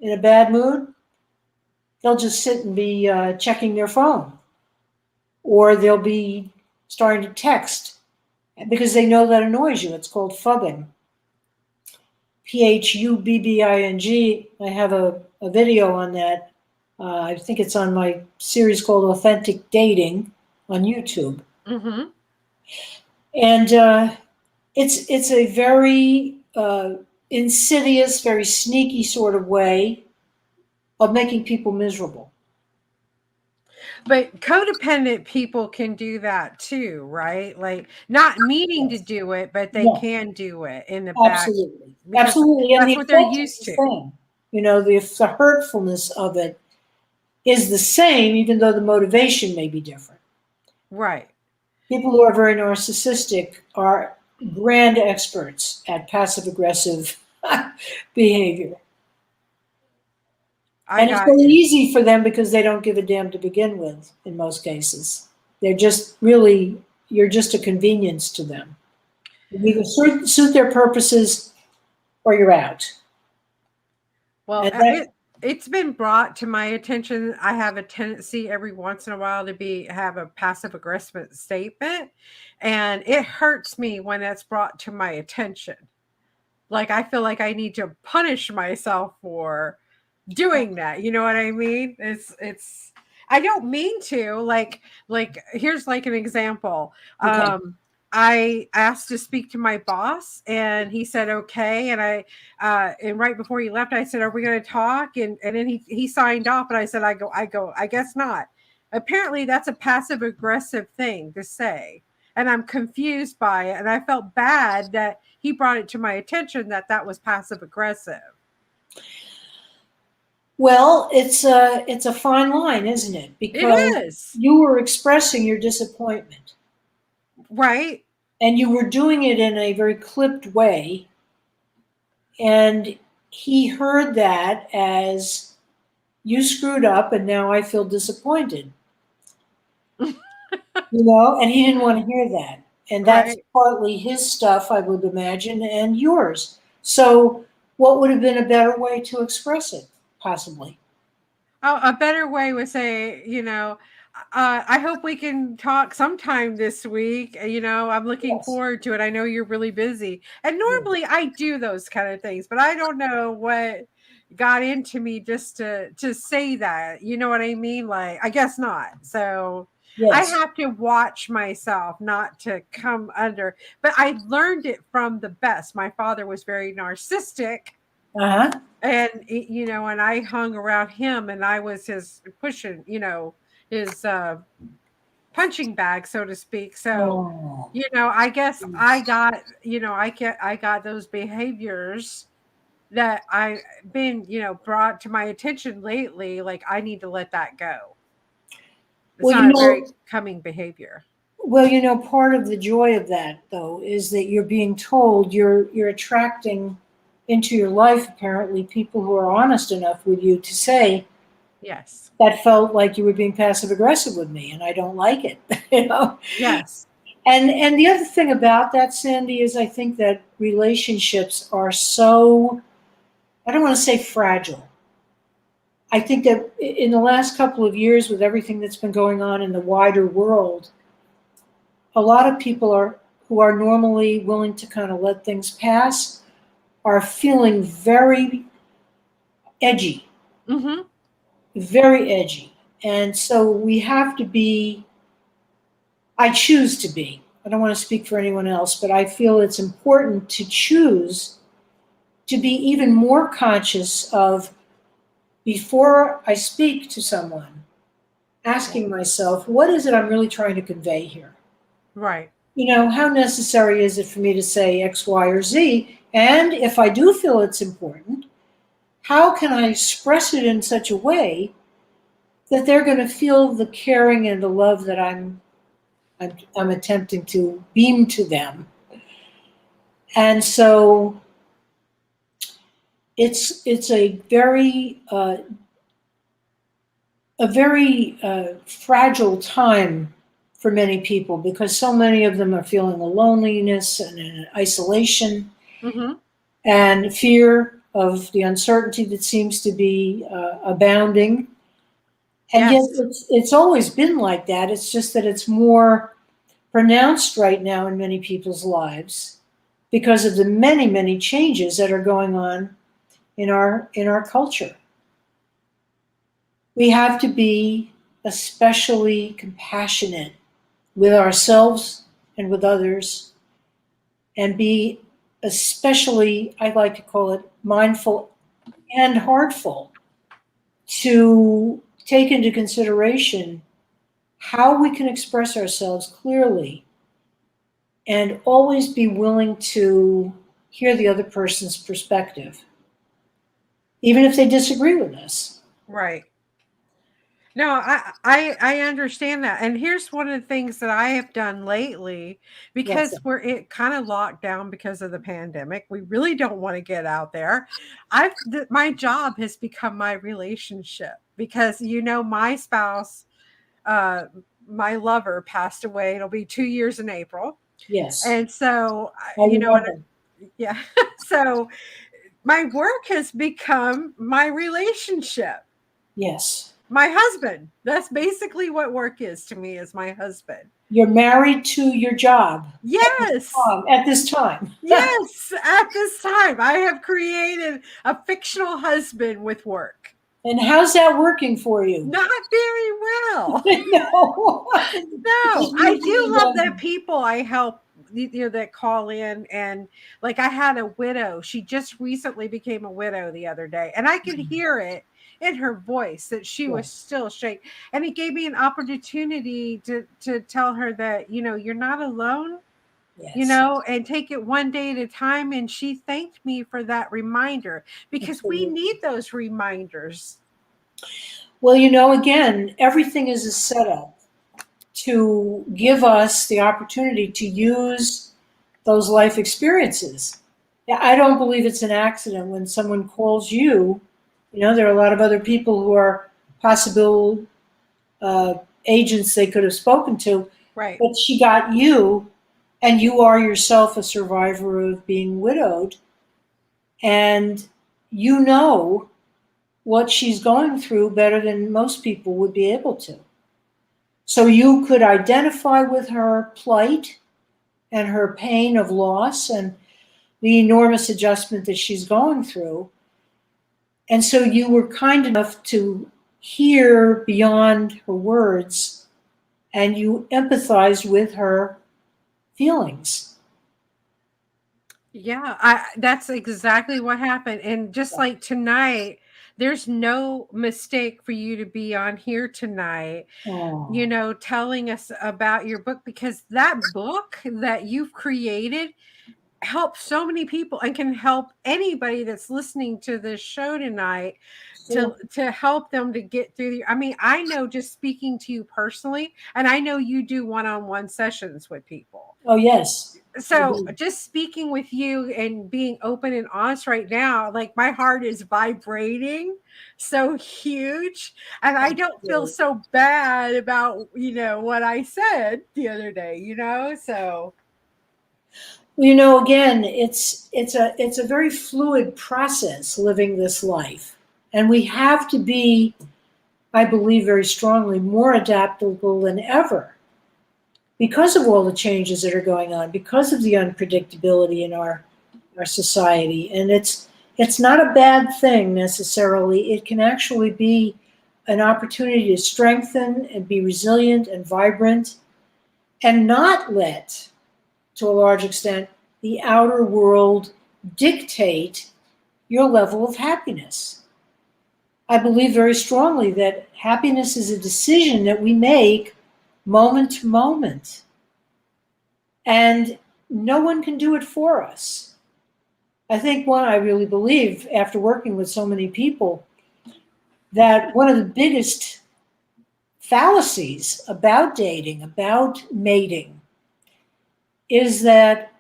in a bad mood, they'll just sit and be checking their phone. Or they'll be starting to text because they know that annoys you. It's called phubbing. Phubbing. I have a video on that. I think it's on my series called Authentic Dating on YouTube. Mm-hmm. And it's a very insidious, very sneaky sort of way of making people miserable. But codependent people can do that too, right? Like not meaning to do it, but they can do it in the back. Absolutely. Absolutely. And that's what they're used to. Same. The hurtfulness of it is the same, even though the motivation may be different. Right. People who are very narcissistic are grand experts at passive aggressive behavior. And it's very easy for them because they don't give a damn to begin with in most cases. They're just really, you're just a convenience to them. You either suit their purposes or you're out. Well, it's been brought to my attention. I have a tendency every once in a while to have a passive aggressive statement, and it hurts me when that's brought to my attention. Like I feel like I need to punish myself for doing that. You know what I mean? It's I don't mean to. Like here's like an example. Okay. I asked to speak to my boss and he said, okay. And and right before he left, I said, are we going to talk? And then he signed off and I said, I guess not. Apparently that's a passive aggressive thing to say. And I'm confused by it. And I felt bad that he brought it to my attention that was passive aggressive. Well, it's a fine line, isn't it? Because you were expressing your disappointment. Right. And you were doing it in a very clipped way. And he heard that as you screwed up and now I feel disappointed. And he didn't want to hear that. And that's partly his stuff, I would imagine, and yours. So what would have been a better way to express it, possibly? Oh, a better way would say, I hope we can talk sometime this week. I'm looking forward to it. I know you're really busy. And normally I do those kind of things, but I don't know what got into me just to say that. You know what I mean? Like, I guess not. So I have to watch myself not to come under. But I learned it from the best. My father was very narcissistic. Uh-huh. And and I hung around him, and I was his pushing, his punching bag, so to speak. So, Oh. I guess I got, I got those behaviors that I been, brought to my attention lately. Like, I need to let that go. It's Well, not a very coming behavior. part of the joy of that, though, is that you're being told you're attracting into your life, apparently, people who are honest enough with you to say, Yes. that felt like you were being passive aggressive with me, and I don't like it. you know. Yes. And the other thing about that, Sandy, is I think that relationships are so, I don't want to say fragile. I think that in the last couple of years, with everything that's been going on in the wider world, a lot of people who are normally willing to kind of let things pass are feeling very edgy, Mm-hmm. very edgy. And so we have to be, I choose to be, I don't want to speak for anyone else, but I feel it's important to choose to be even more conscious of, before I speak to someone, asking myself, what is it I'm really trying to convey here? Right. How necessary is it for me to say X, Y, or Z? And if I do feel it's important, how can I express it in such a way that they're going to feel the caring and the love that I'm attempting to beam to them? And so it's a very fragile time for many people, because so many of them are feeling a loneliness and an isolation Mm-hmm. and fear of the uncertainty that seems to be abounding. And yet Yes. it's always been like that. It's just that it's more pronounced right now in many people's lives because of the many, many changes that are going on in our culture. We have to be especially compassionate with ourselves and with others, and be especially, I like to call it, mindful and heartful, to take into consideration how we can express ourselves clearly, and always be willing to hear the other person's perspective, even if they disagree with us. Right. No, I understand that. And here's one of the things that I have done lately, What's because that? we're it kind of locked down because of the pandemic. We really don't want to get out there. My job has become my relationship, because my spouse, uh my lover, passed away. It'll be 2 years in April. Yes, And so, I remember. yeah. So my work has become my relationship. Yes. My husband. That's basically what work is to me, is my husband. You're married to your job Yes. at this time. Yes. At this time, I have created a fictional husband with work. And how's that working for you? Not very well. No. No, It I usually do love the doesn't. people I help, that call in. And like, I had a widow. She just recently became a widow the other day, and I could hear it in her voice that she was Yes. still shaking. And it gave me an opportunity to tell her that, you're not alone, Yes. and take it one day at a time. And she thanked me for that reminder, because we Absolutely. need those reminders. Well, again, everything is a setup to give us the opportunity to use those life experiences. Yeah, I don't believe it's an accident when someone calls you. There are a lot of other people who are possible uh, agents they could have spoken to, Right. but she got you, and you are yourself a survivor of being widowed, and you know what she's going through better than most people would be able to. So you could identify with her plight and her pain of loss and the enormous adjustment that she's going through. And so you were kind enough to hear beyond her words, and you empathized with her feelings. Yeah, that's exactly what happened. And just like tonight, there's no mistake for you to be on here tonight, Oh, telling us about your book, because that book that you've created help so many people and can help anybody that's listening to this show tonight sure. to help them to get through I mean, I know, just speaking to you personally, and I know you do one-on-one sessions with people. Oh, yes. I So do. just speaking with you and being open and honest right now, like, my heart is vibrating so huge, and I don't feel Absolutely. so bad about, what I said the other day, so Again, it's a very fluid process living this life, and we have to be, I believe very strongly, more adaptable than ever because of all the changes that are going on, because of the unpredictability in our society. And it's not a bad thing necessarily. It can actually be an opportunity to strengthen and be resilient and vibrant and not let, to a large extent, the outer world dictate your level of happiness. I believe very strongly that happiness is a decision that we make moment to moment, and no one can do it for us. I think I really believe, after working with so many people, that one of the biggest fallacies about dating, about mating, is that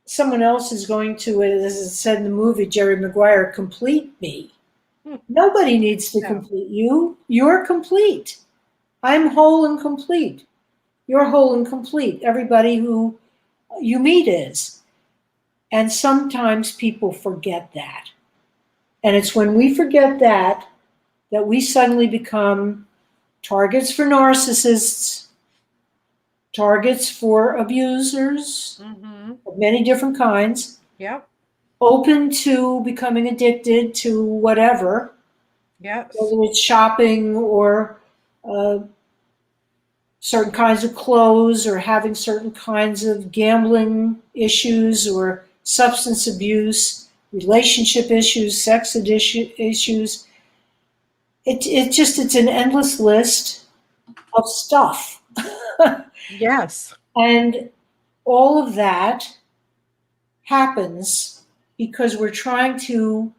someone else is going to, as it said in the movie, Jerry Maguire, complete me. hmm, Nobody needs to no. complete you. You're complete. I'm whole and complete. You're whole and complete. Everybody who you meet is. And sometimes people forget that. And it's when we forget that we suddenly become targets for narcissists, targets for abusers Mhm. of many different kinds, Yep. open to becoming addicted to whatever, Yes. whether it's shopping or uh, certain kinds of clothes or having certain kinds of gambling issues or substance abuse, relationship issues, sex issues. It's an endless list of stuff. Yes. And all of that happens because we're trying to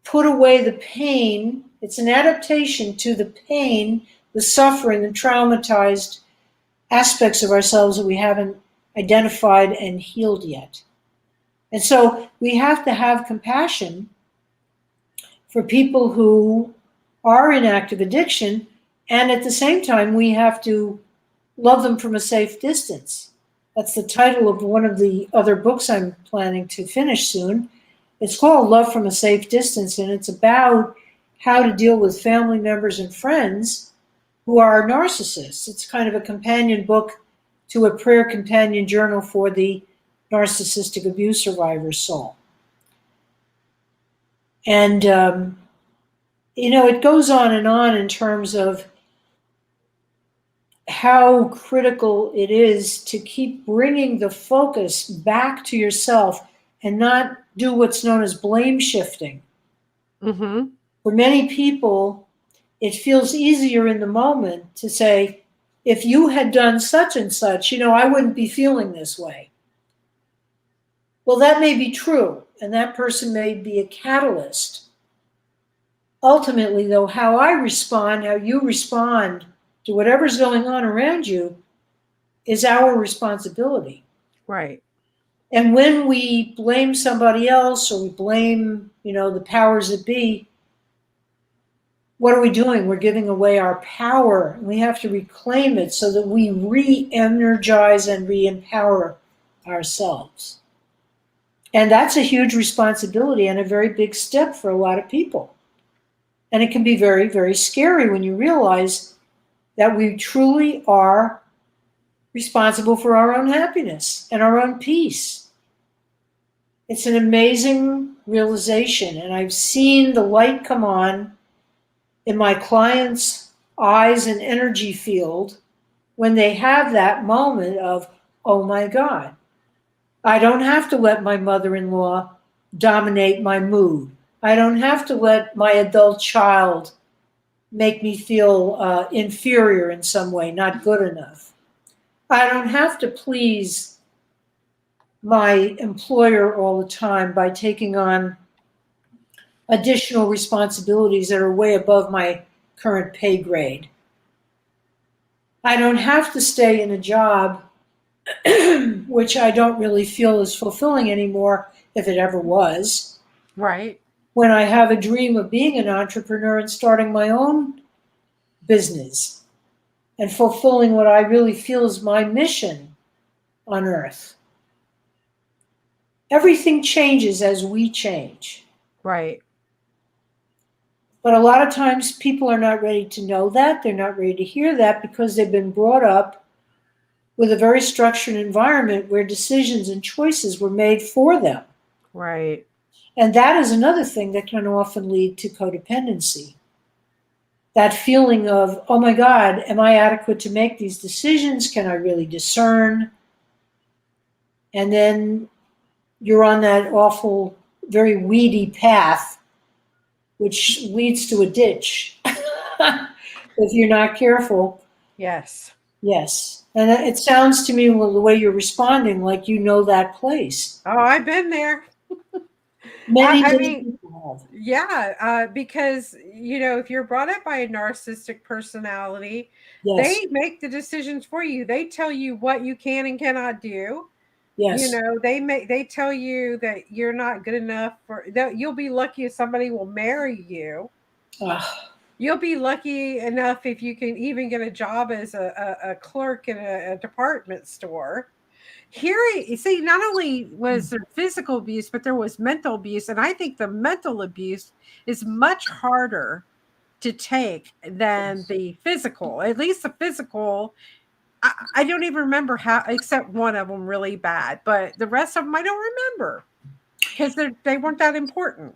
put away the pain. It's an adaptation to the pain, the suffering, the traumatized aspects of ourselves that we haven't identified and healed yet. And so we have to have compassion for people who are in active addiction. And at the same time, we have to love them from a safe distance. That's the title of one of the other books I'm planning to finish soon. It's called Love from a Safe Distance, and it's about how to deal with family members and friends who are narcissists. It's kind of a companion book to a prayer companion journal for the narcissistic abuse survivor's soul. And, it goes on in terms of how critical it is to keep bringing the focus back to yourself and not do what's known as blame shifting. Mhm. For many people, it feels easier in the moment to say, if you had done such and such, I wouldn't be feeling this way. Well, that may be true, and that person may be a catalyst. Ultimately, though, how I respond, how you respond to whatever's going on around you is our responsibility. Right. And when we blame somebody else or we blame, the powers that be, what are we doing? We're giving away our power. We have to reclaim it so that we re-energize and re-empower ourselves. And that's a huge responsibility and a very big step for a lot of people. And it can be very, very scary when you realize that we truly are responsible for our own happiness and our own peace. It's an amazing realization, and I've seen the light come on in my clients' eyes and energy field when they have that moment of, oh my God, I don't have to let my mother-in-law dominate my mood. I don't have to let my adult child make me feel inferior in some way, not good enough. I don't have to please my employer all the time by taking on additional responsibilities that are way above my current pay grade. I don't have to stay in a job which I don't really feel is fulfilling anymore, if it ever was, Right. when I have a dream of being an entrepreneur and starting my own business and fulfilling what I really feel is my mission on earth. Everything changes as we change. Right. But a lot of times people are not ready to know that. They're not ready to hear that because they've been brought up with a very structured environment where decisions and choices were made for them. Right. And that is another thing that can often lead to codependency. That feeling of, oh my God, am I adequate to make these decisions? Can I really discern? And then you're on that awful, very weedy path, which leads to a ditch if you're not careful. Yes. Yes. And it sounds to me, well, the way you're responding, like you know that place. Oh, I've been there. Many, I many mean, people have. yeah, because, if you're brought up by a narcissistic personality, Yes. they make the decisions for you. They tell you what you can and cannot do. Yes. They tell you that you're not good enough that you'll be lucky if somebody will marry you. Ah, You'll be lucky enough if you can even get a job as a clerk in a department store. Here, you see, not only was there physical abuse, but there was mental abuse. And I think the mental abuse is much harder to take than the physical. At least the physical, I don't even remember how, except one of them really bad. But the rest of them, I don't remember because they weren't that important.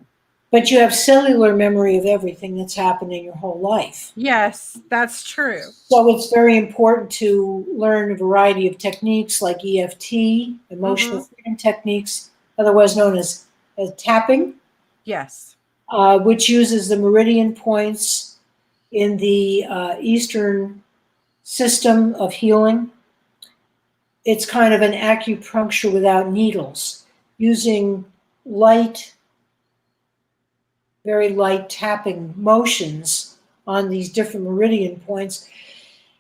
but you have cellular memory of everything that's happened in your whole life. Yes, that's true. So it's very important to learn a variety of techniques like EFT, emotional Hmm. freedom techniques, otherwise known as tapping, Yes. which uses the meridian points in the Eastern system of healing. It's kind of an acupuncture without needles, using light, very light tapping motions on these different meridian points.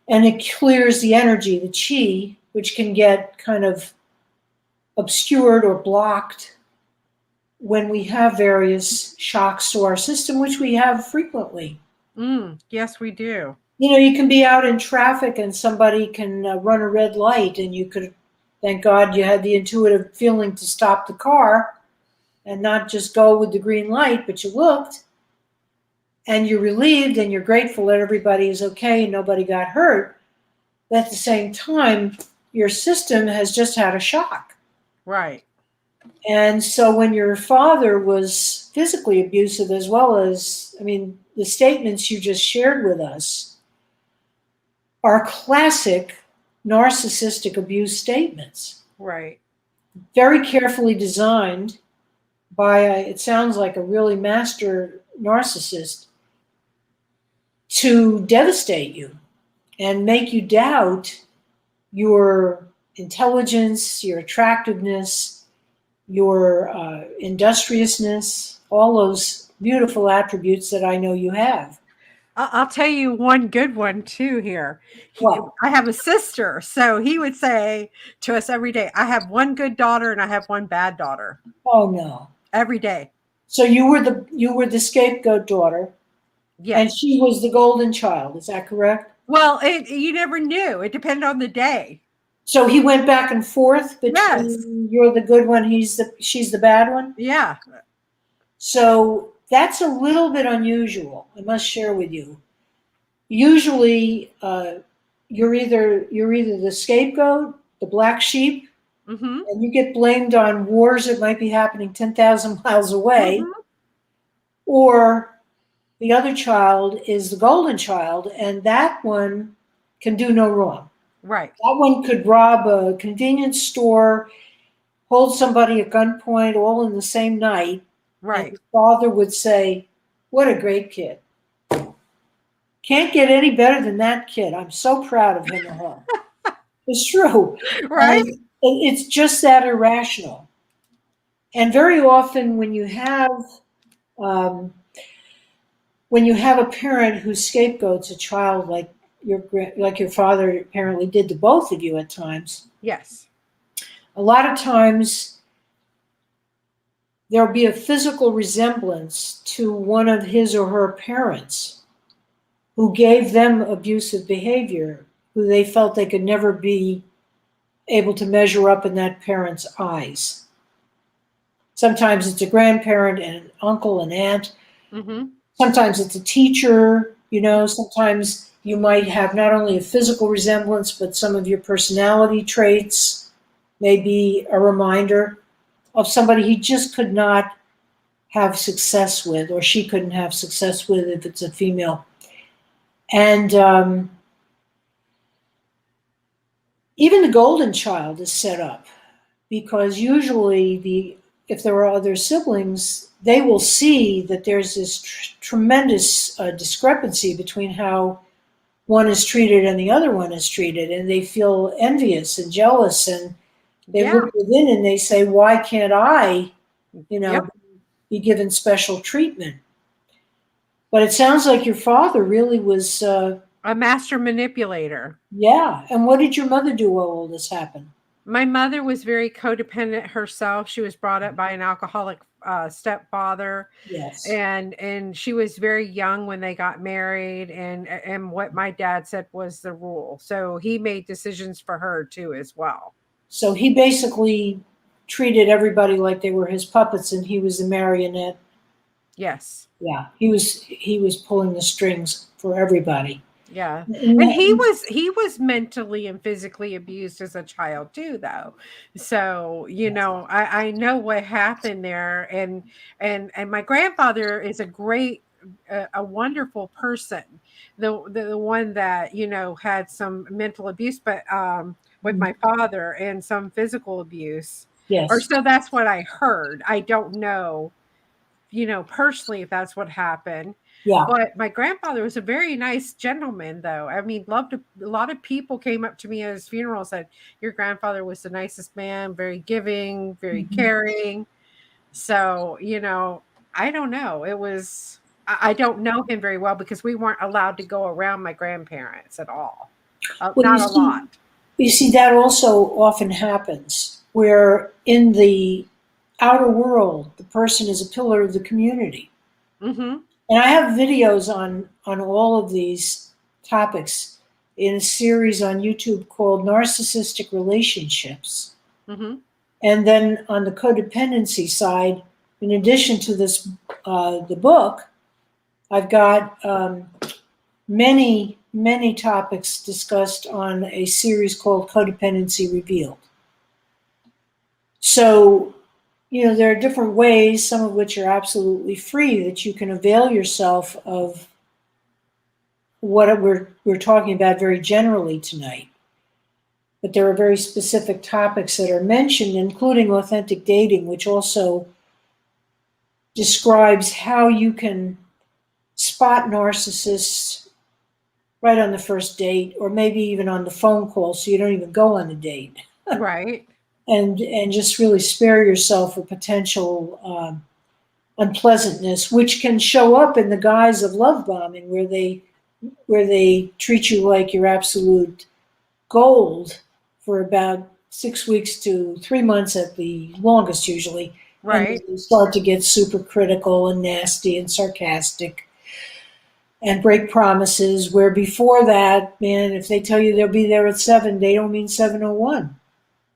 And it clears the energy, the chi, which can get kind of obscured or blocked when we have various shocks to our system, which we have frequently. Yes, we do. You can be out in traffic and somebody can run a red light, and you could, thank God you had the intuitive feeling to stop the car and not just go with the green light, but you looked and you're relieved and you're grateful that everybody is okay and nobody got hurt. But at the same time, your system has just had a shock. Right. And so when your father was physically abusive, as well as, the statements you just shared with us are classic narcissistic abuse statements. Right. Very carefully designed by, it sounds like a really master narcissist to devastate you and make you doubt your intelligence, your attractiveness, your industriousness, all those beautiful attributes that I know you have. I'll tell you one good one too here. Well, I have a sister, so he would say to us every day, I have one good daughter and I have one bad daughter. oh no. Every day. So you were the scapegoat daughter, and Yes. she was the golden child. Is that correct? Well, you never knew. It depended on the day. So he went back and forth Yes. between you're the good one, she's the bad one. Yeah. So that's a little bit unusual. I must share with you. Usually, you're either the scapegoat, the black sheep, Mm-hmm. and you get blamed on wars that might be happening 10,000 miles away, Mm-hmm. or the other child is the golden child, and that one can do no wrong. Right. That one could rob a convenience store hold somebody at gunpoint all in the same night. Right. And the father would say, "What a great kid. Can't get any better than that kid. I'm so proud of him or her." It's true. Right. And it's just that irrational. And very often um, when you have a parent who scapegoats a child like your father apparently did to both of you at times, Yes. a lot of times there'll be a physical resemblance to one of his or her parents who gave them abusive behavior, who they felt they could never be able to measure up in that parent's eyes. Sometimes it's a grandparent and an uncle and aunt. Mm-hmm. Sometimes it's a teacher. Sometimes you might have not only a physical resemblance, but some of your personality traits may be a reminder of somebody he just could not have success with, or she couldn't have success with if it's a female. And even the golden child is set up because usually if there are other siblings, they will see that there's this tremendous discrepancy between how one is treated and the other one is treated, and they feel envious and jealous, and they look within and they say, "Why can't I, be given special treatment?" But it sounds like your father really was a master manipulator. Yeah. And what did your mother do while all this happened? My mother was very codependent herself. She was brought up by an alcoholic stepfather. Yes. And she was very young when they got married, and what my dad said was the rule. So he made decisions for her too as well. So he basically treated everybody like they were his puppets and he was the marionette. Yes. Yeah. He was pulling the strings for everybody. Yeah. And he was mentally and physically abused as a child too, though. So, I know what happened there. And my grandfather is a wonderful person. The one that, had some mental abuse, but with my father, and some physical abuse. Yes. Or so that's what I heard. I don't know, personally, if that's what happened. Yeah. But my grandfather was a very nice gentleman, though. I mean, a lot of people came up to me at his funeral and said, "Your grandfather was the nicest man, very giving, very caring." So, I don't know. I don't know him very well because we weren't allowed to go around my grandparents at all. Not a lot. You see, that also often happens where in the outer world, the person is a pillar of the community. Mm-hmm. And I have videos on all of these topics in a series on YouTube called Narcissistic Relationships. Mm-hmm. And then on the codependency side, in addition to this, the book, I've got many topics discussed on a series called Codependency Revealed. So, there are different ways, some of which are absolutely free, that you can avail yourself of what we're talking about very generally tonight. But there are very specific topics that are mentioned, including authentic dating, which also describes how you can spot narcissists right on the first date, or maybe even on the phone call, so you don't even go on the date. Right. And just really spare yourself a potential unpleasantness, which can show up in the guise of love bombing, where they treat you like you're absolute gold for about 6 weeks to 3 months at the longest, usually. Right. And they start to get super critical and nasty and sarcastic and break promises, where before that, man, if they tell you they'll be there at 7, they don't mean 7:01.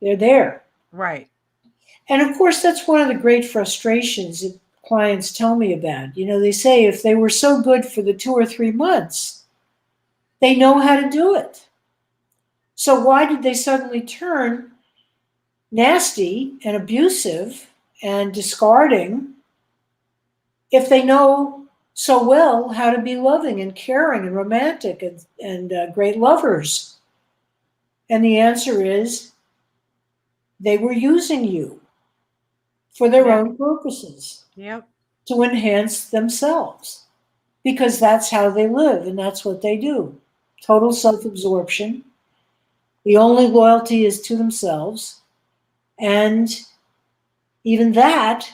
They're there. Right. And of course, that's one of the great frustrations that clients tell me about. They say if they were so good for the 2 or 3 months, they know how to do it. So why did they suddenly turn nasty and abusive and discarding if they know so well how to be loving and caring and romantic and great lovers? And the answer is, they were using you. for their Yeah. own purposes, Yep. to enhance themselves, because that's how they live and that's what they do. Total self-absorption. The only loyalty is to themselves. And even that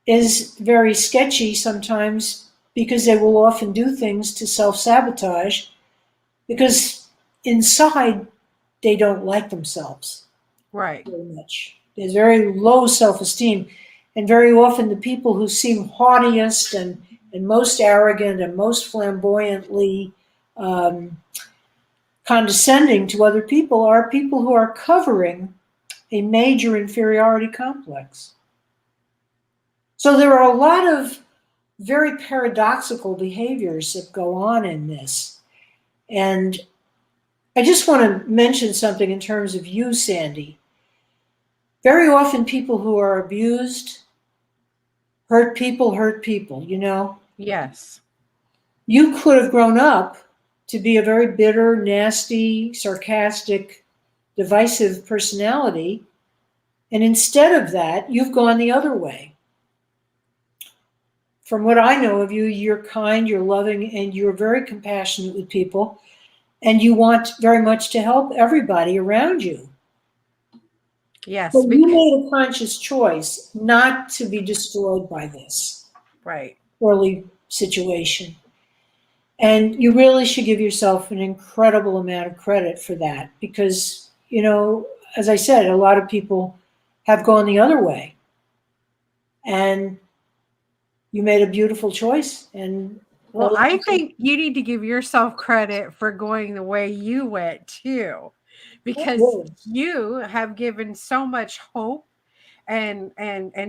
is very sketchy sometimes, because they will often do things to self-sabotage because inside they don't like themselves Right. very much. There's very low self-esteem. And very often the people who seem haughtiest and most arrogant and most flamboyantly condescending to other people are people who are covering a major inferiority complex. So there are a lot of very paradoxical behaviors that go on in this. And I just want to mention something in terms of you, Sandy. Very often people who are abused hurt people, you know. Yes. You could have grown up to be a very bitter, nasty, sarcastic, divisive personality. And instead of that, you've gone the other way. From what I know of you, you're kind, you're loving, and you're very compassionate with people. And you want very much to help everybody around you. Yes. But you made a conscious choice not to be destroyed by this Right. early situation. And you really should give yourself an incredible amount of credit for that, because, you know, as I said, a lot of people have gone the other way. And you made a beautiful choice. And Well, I think you need to give yourself credit for going the way you went too, because you have given so much hope and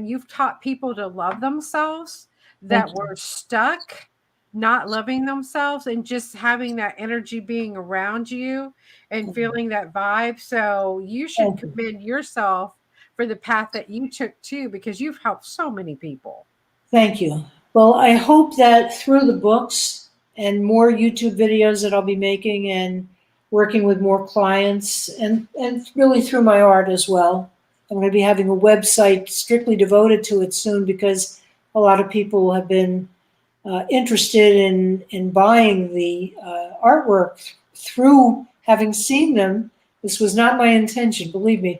you've taught people to love themselves that were stuck not loving themselves, and just having that energy being around you and feeling that vibe. So you should commend yourself for the path that you took too, because you've helped so many people. Thank you. Well, I hope that through the books and more YouTube videos that I'll be making and working with more clients, and really through my art as well. I'm going to be having a website strictly devoted to it soon, because a lot of people have been interested in buying the artwork through having seen them. This was not my intention, believe me,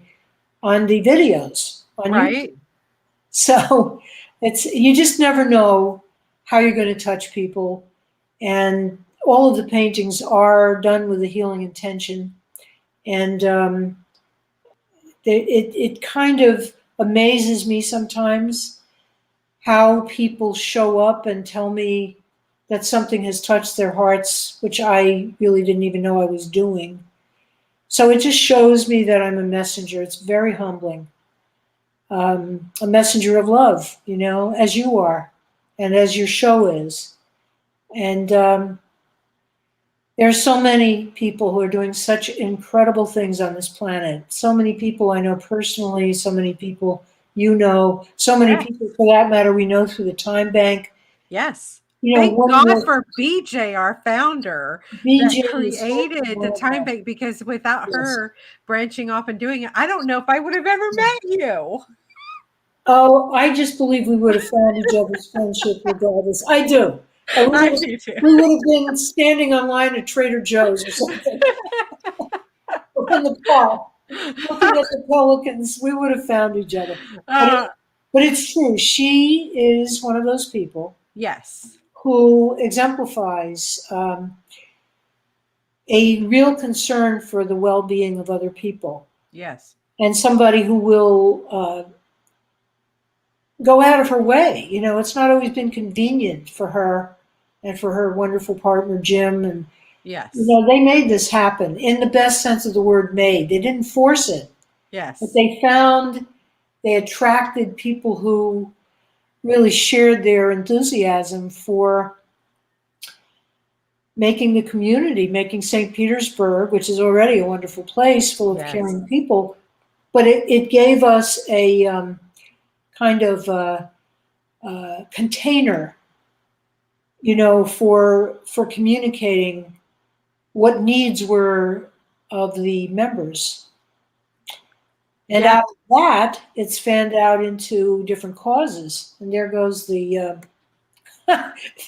on the videos on Right. YouTube. So you just never know how you're going to touch people. And all of the paintings are done with a healing intention. And it kind of amazes me sometimes how people show up and tell me that something has touched their hearts, which I really didn't even know I was doing. So it just shows me that I'm a messenger. It's very humbling. A messenger of love, you know, as you are, and as your show is. And there are so many people who are doing such incredible things on this planet. So many people I know personally, so many people you know, so many people, for that matter, we know through the Time Bank. Yes. You know, Thank God for BJ, our founder, BJ that created the Time Bank, because without her branching off and doing it, I don't know if I would have ever met you. Oh, I just believe we would have found each other's friendship regardless. I do. I do too. We would have been standing online at Trader Joe's or something. Or in the park, looking at the pelicans. We would have found each other. But it's true. She is one of those people. Yes. Who exemplifies a real concern for the well-being of other people. Yes. And somebody who will go out of her way. You know, it's not always been convenient for her and for her wonderful partner, Jim. And, yes, you know, they made this happen in the best sense of the word made. They didn't force it. Yes. But they attracted people who really shared their enthusiasm for making the community, making St. Petersburg, which is already a wonderful place full of caring people. But it gave us a kind of container, you know, for communicating what needs were of the members. And Yeah. out of that, it's fanned out into different causes. And there goes the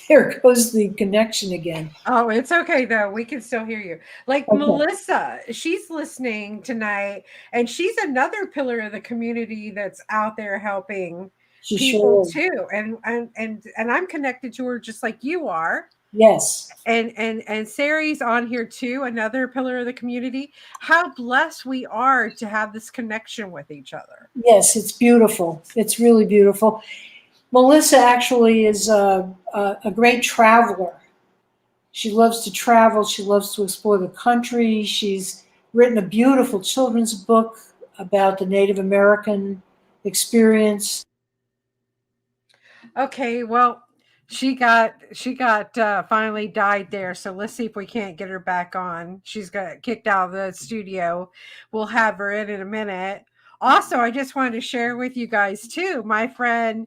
there goes the connection again. Oh, it's okay though. We can still hear you. Like Okay. Melissa, she's listening tonight, and she's another pillar of the community that's out there helping She people sure is. too. And I'm connected to her just like you are. Yes. And Sari's on here too, another pillar of the community. How blessed we are to have this connection with each other. Yes, it's beautiful. It's really beautiful. Melissa actually is a great traveler. She loves to travel. She loves to explore the country. She's written a beautiful children's book about the Native American experience. Okay, well, she got finally died there. So let's see if we can't get her back on. She's got kicked out of the studio. We'll have her in a minute. Also, I just wanted to share with you guys too. My friend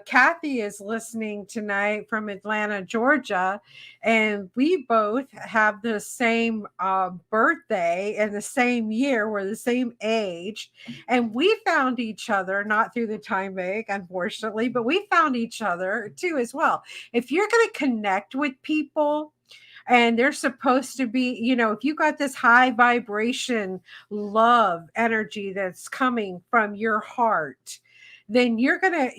Kathy is listening tonight from Atlanta, Georgia, and we both have the same birthday and the same year. We're the same age, and we found each other not through the time bank, unfortunately, but we found each other too as well. If you're going to connect with people, and they're supposed to be, if you got this high vibration love energy that's coming from your heart, then you're gonna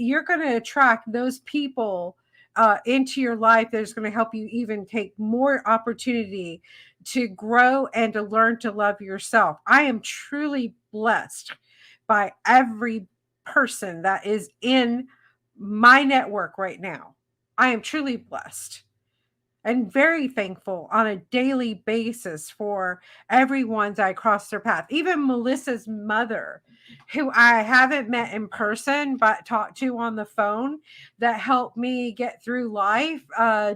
attract those people into your life that's going to help you even take more opportunity to grow and to learn to love yourself. I am truly blessed by every person that is in my network right now. I am truly blessed and very thankful on a daily basis for everyone that I cross their path. Even Melissa's mother, who I haven't met in person but talked to on the phone, that helped me get through life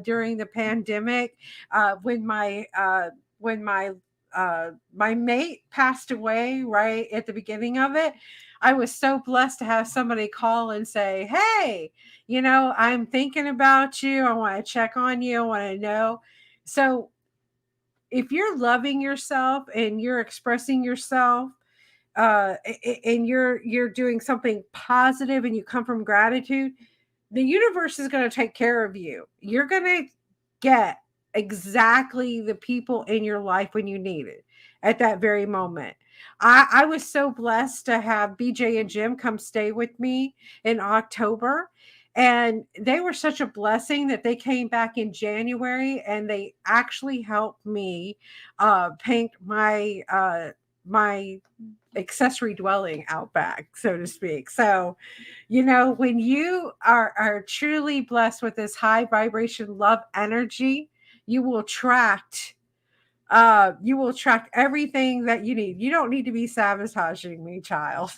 during the pandemic. When my mate passed away right at the beginning of it, I was so blessed to have somebody call and say, "Hey, I'm thinking about you. I want to check on you. I want to know." So if you're loving yourself and you're expressing yourself, and you're doing something positive and you come from gratitude, the universe is going to take care of you. You're going to get exactly the people in your life when you need it at that very moment. I was so blessed to have BJ and Jim come stay with me in October. And they were such a blessing that they came back in January and they actually helped me paint my accessory dwelling out back, so to speak. So, when you are truly blessed with this high vibration love energy, you will attract everything that you need. You don't need to be sabotaging me, child.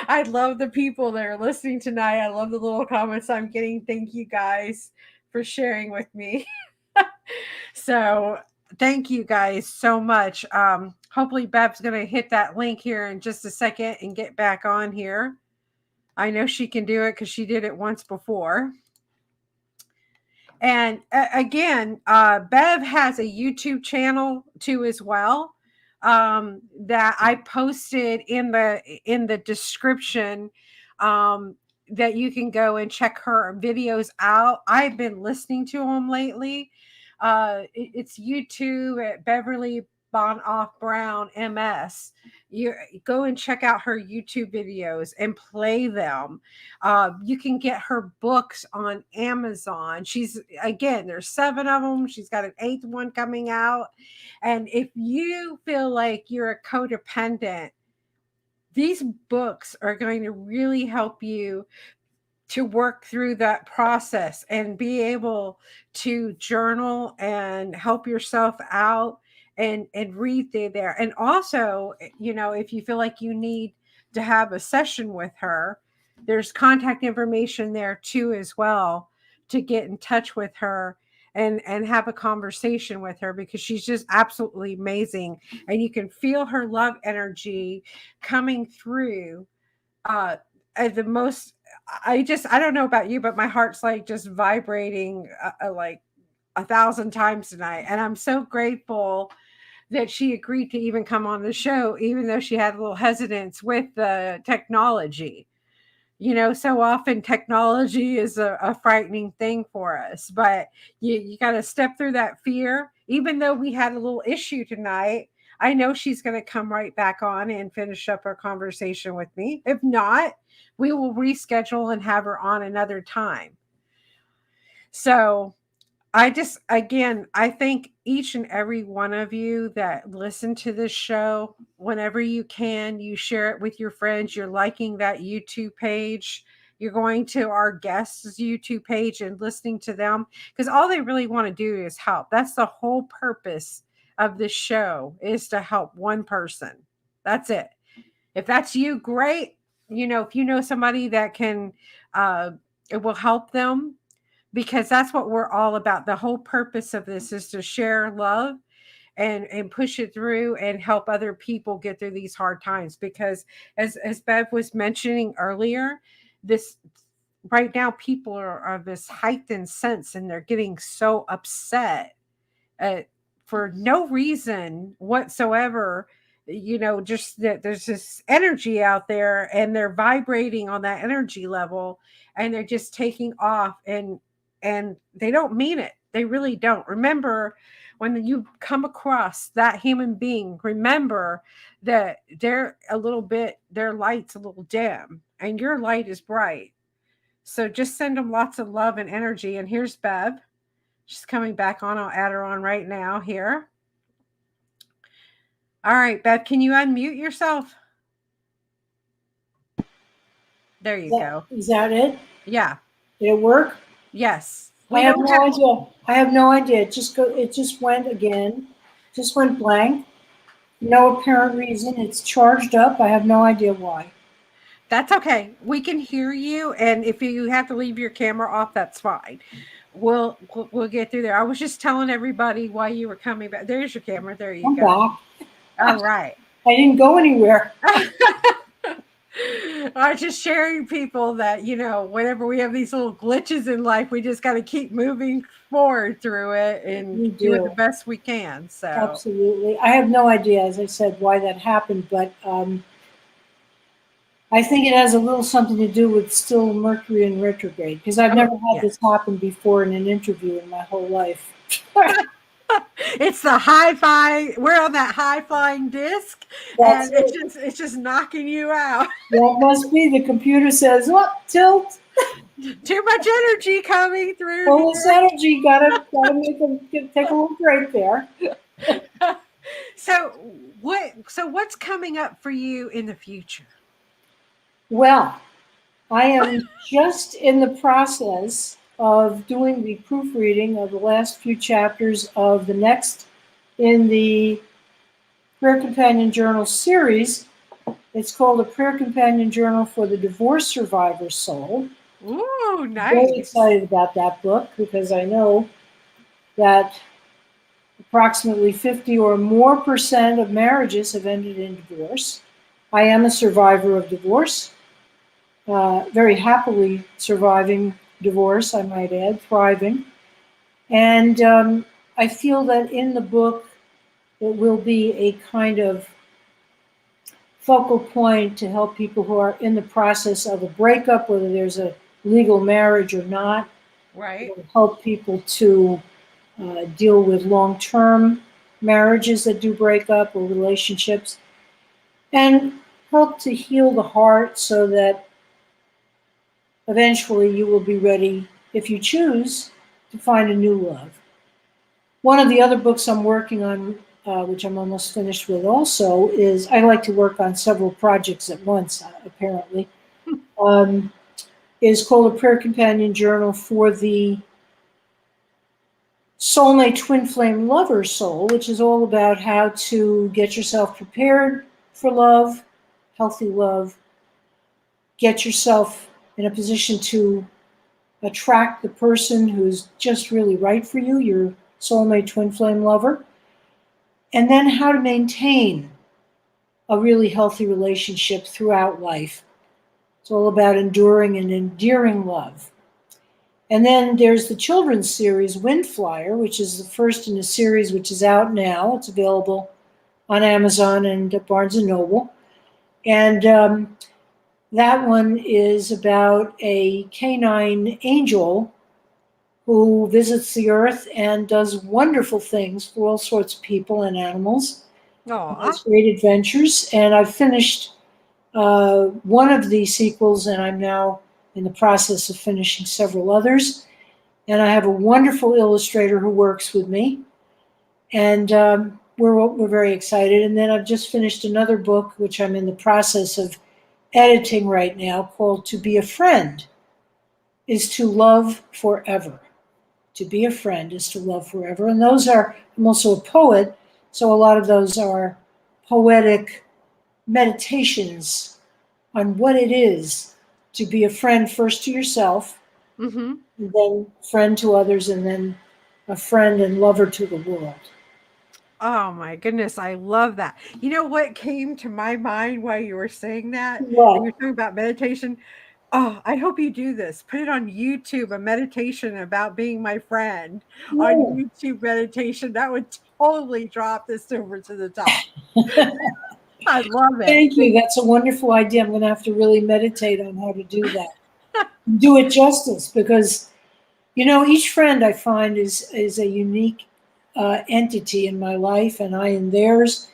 I love the people that are listening tonight. I love the little comments I'm getting. Thank you guys for sharing with me. So thank you guys so much. Hopefully Bev's going to hit that link here in just a second and get back on here. I know she can do it because she did it once before. And again, Bev has a YouTube channel too as well, that I posted in the description, that you can go and check her videos out. I've been listening to them lately. It's YouTube at Beverly Banov Brown M.S. You go and check out her YouTube videos and play them. You can get her books on Amazon. There's 7 of them. She's got an 8th one coming out. And if you feel like you're a codependent, these books are going to really help you to work through that process and be able to journal and help yourself out and read through there. And also, if you feel like you need to have a session with her, there's contact information there too as well, to get in touch with her and have a conversation with her, because she's just absolutely amazing, and you can feel her love energy coming through the most. I don't know about you, but my heart's like just vibrating like 1,000 times tonight, and I'm so grateful that she agreed to even come on the show, even though she had a little hesitance with the technology. So often technology is a frightening thing for us, but you got to step through that fear. Even though we had a little issue tonight, I know she's going to come right back on and finish up our conversation with me. If not, we will reschedule and have her on another time. So I thank each and every one of you that listen to this show. Whenever you can, you share it with your friends. You're liking that YouTube page. You're going to our guests' YouTube page and listening to them, because all they really want to do is help. That's the whole purpose of this show, is to help one person. That's it. If that's you, great. If you know somebody that can, it will help them, because that's what we're all about. The whole purpose of this is to share love and push it through and help other people get through these hard times. Because as Bev was mentioning earlier, this right now people are this heightened sense, and they're getting so upset for no reason whatsoever. Just that there's this energy out there, and they're vibrating on that energy level, and they're just taking off, and they don't mean it. They really don't. Remember, when you come across that human being, remember that their light's a little dim, and your light is bright. So just send them lots of love and energy. And here's Bev. She's coming back on. I'll add her on right now here. All right, Bev, can you unmute yourself? There you go. Is that it? Yeah. Did it work? Yes. I have no idea. I have no idea. It just went again. Just went blank. No apparent reason. It's charged up. I have no idea why. That's okay. We can hear you, and if you have to leave your camera off, that's fine. We'll get through there. I was just telling everybody why you were coming back. There's your camera. There you go. I'm back. All right. I didn't go anywhere. I'm just sharing people that, whenever we have these little glitches in life, we just got to keep moving forward through it and do it the best we can. So absolutely. I have no idea, as I said, why that happened, but I think it has a little something to do with still Mercury in retrograde, because I've never had this happen before in an interview in my whole life. It's the we're on that high flying disc, and it's just knocking you out. That must be. The computer says, tilt. Too much energy coming through. All this energy, gotta take a little break there. So what's coming up for you in the future? Well, I am just in the process of doing the proofreading of the last few chapters of the next in the Prayer Companion Journal series. It's called A Prayer Companion Journal for the Divorce Survivor's Soul. Ooh, nice. I'm very excited about that book, because I know that approximately 50 or more % of marriages have ended in divorce. I am a survivor of divorce, very happily surviving divorce, I might add, thriving. And I feel that in the book, it will be a kind of focal point to help people who are in the process of a breakup, whether there's a legal marriage or not. Right. It will help people to deal with long-term marriages that do break up, or relationships, and help to heal the heart so that eventually you will be ready, if you choose, to find a new love. One of the other books I'm working on, which I'm almost finished with also, is I like to work on several projects at once, apparently, is called A Prayer Companion Journal for the Soulmate Twin Flame Lover Soul, which is all about how to get yourself prepared for love, healthy love, get yourself in a position to attract the person who's just really right for you, your soulmate twin flame lover, and then how to maintain a really healthy relationship throughout life. It's all about enduring and endearing love. And then there's the children's series, Windflyer, which is the first in a series which is out now. It's available on Amazon and Barnes and Noble. And that one is about a canine angel who visits the earth and does wonderful things for all sorts of people and animals. Aw. Has great adventures. And I've finished one of the sequels, and I'm now in the process of finishing several others. And I have a wonderful illustrator who works with me. And we're very excited. And then I've just finished another book, which I'm in the process of editing right now, called To Be a Friend is to Love Forever. To be a friend is to love forever. And those are, I'm also a poet, so a lot of those are poetic meditations on what it is to be a friend first to yourself, Mm-hmm. and then friend to others, and then a friend and lover to the world. Oh my goodness, I love that. You know what came to my mind while you were saying that? And you're What? talking about meditation. Oh, I hope you do this. Put it on YouTube, a meditation about being my friend on Yeah. YouTube meditation. That would totally drop this over to the top. I love it. Thank you. That's a wonderful idea. I'm going to have to really meditate on how to do that. Do it justice, because each friend I find is a unique entity in my life, and I in theirs.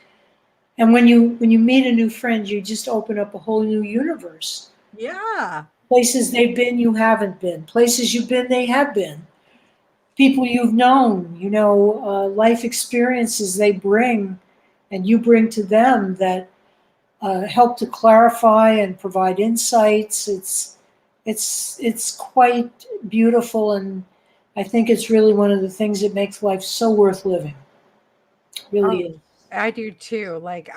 And when you meet a new friend, you just open up a whole new universe. Yeah. Places they've been, you haven't been. Places you've been, they have been. People you've known, life experiences they bring, and you bring to them that help to clarify and provide insights. It's quite beautiful, and I think it's really one of the things that makes life so worth living. It really Oh, is. I do too. Like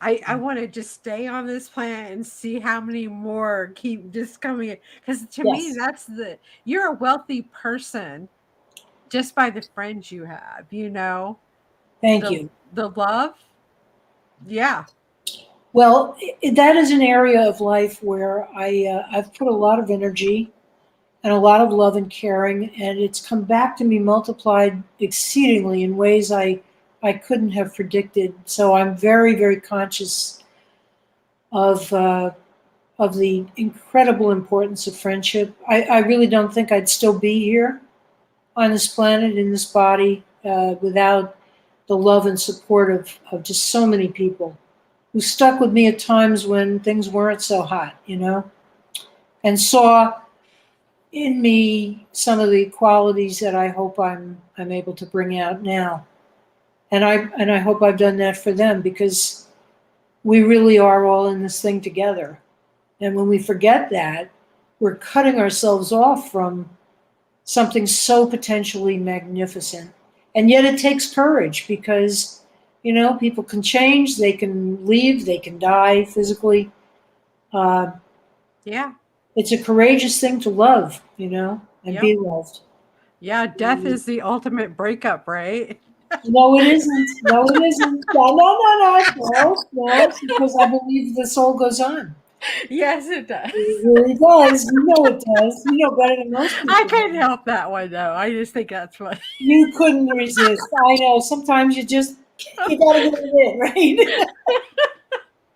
I want to just stay on this planet and see how many more keep just coming in. Because to me, Yes. you're a wealthy person just by the friends you have, Thank the you. the love. Yeah. Well, that is an area of life where I've put a lot of energy and a lot of love and caring, and it's come back to me multiplied exceedingly in ways I couldn't have predicted. So I'm very, very conscious of the incredible importance of friendship. I really don't think I'd still be here on this planet in this body without the love and support of just so many people who stuck with me at times when things weren't so hot, and saw in me some of the qualities that I hope I'm able to bring out now. And I hope I've done that for them, because we really are all in this thing together. And when we forget that, we're cutting ourselves off from something so potentially magnificent. And yet it takes courage, because people can change, they can leave, they can die physically. Uh, Yeah. it's a courageous thing to love, and Yep. be loved. Yeah. Death is the ultimate breakup, right? No, it isn't. No, it isn't. No, no, no, no, no, because I believe the soul goes on. Yes, it does. It really does. You know it does. You know better than most I people can't do. help that one though. I just think that's funny. You couldn't resist. I know. Sometimes you gotta get it in, right?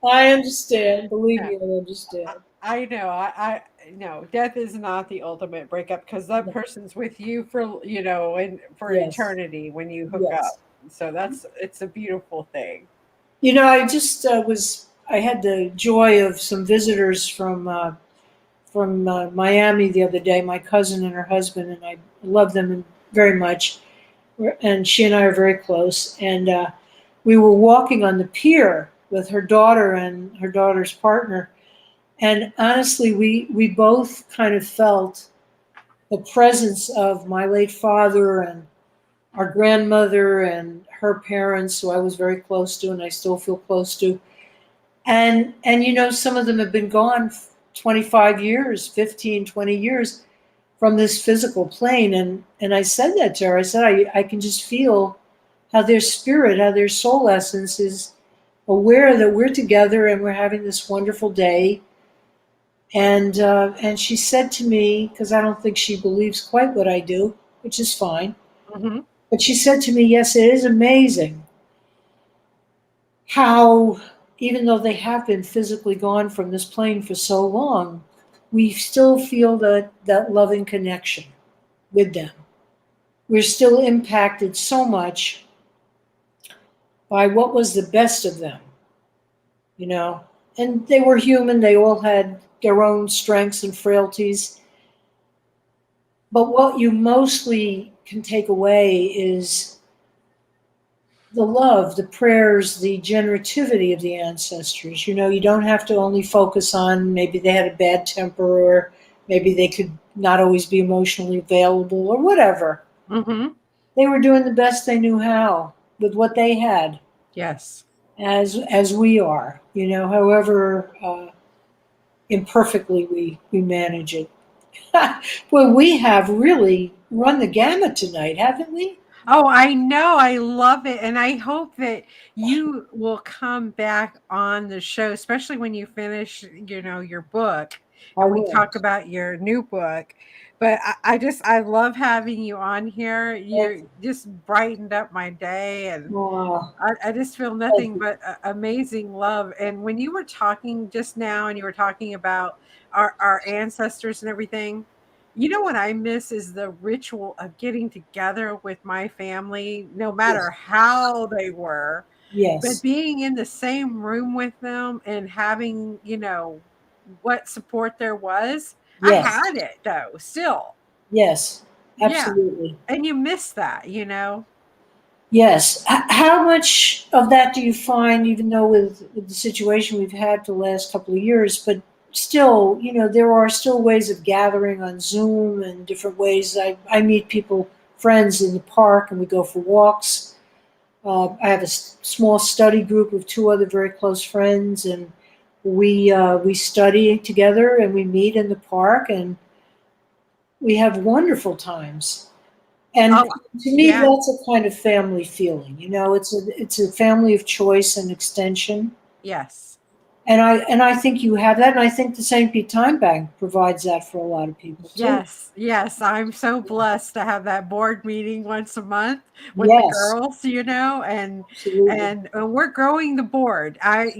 I understand. Believe Yeah. me, I understand. I know. I no. Death is not the ultimate breakup, because that No. person's with you for and for Yes. eternity when you hook Yes. up. So it's a beautiful thing. I just I had the joy of some visitors from Miami the other day. My cousin and her husband, and I love them very much. And she and I are very close. And we were walking on the pier with her daughter and her daughter's partner. And honestly, we both kind of felt the presence of my late father and our grandmother and her parents, who I was very close to and I still feel close to. And some of them have been gone 25 years, 15, 20 years from this physical plane. And I said that to her. I said, I can just feel how their spirit, how their soul essence is aware that we're together and we're having this wonderful day. And she said to me, because I don't think she believes quite what I do, which is fine, Hmm. but she said to me, yes, it is amazing how, even though they have been physically gone from this plane for so long, we still feel that loving connection with them. We're still impacted so much by what was the best of them, you know. And they were human, they all had their own strengths and frailties. But what you mostly can take away is the love, the prayers, the generativity of the ancestors. You know, you don't have to only focus on maybe they had a bad temper, or maybe they could not always be emotionally available, or whatever. Mm-hmm. They were doing the best they knew how with what they had, Yes. as we are. You know, however imperfectly we manage it. Well, we have really run the gamut tonight, haven't we? Oh, I know. I love it. And I hope that you will come back on the show, especially when you finish, your book I and we will. talk about your new book. But I love having you on here. You just brightened up my day, and Oh, I just feel thank nothing you. but amazing love. And when you were talking just now and you were talking about our ancestors and everything, what I miss is the ritual of getting together with my family, no matter Yes. how they were, but Yes. being in the same room with them and having, what support there was. I Yes. had it though, still. Yes. Yeah. Absolutely. And you miss that. Yes. How much of that do you find, even though with the situation we've had for the last couple of years, but still, there are still ways of gathering on Zoom and different ways. I meet people, friends in the park, and we go for walks. I have a small study group of two other very close friends, and we study together, and we meet in the park, and we have wonderful times. And Oh, to me, yeah. that's a kind of family feeling. It's a family of choice and extension. Yes. And I think you have that, and I think the St. Pete Time Bank provides that for a lot of people too. Yes, yes, I'm so blessed to have that board meeting once a month with the Yes, girls, and absolutely. and we're growing the board. I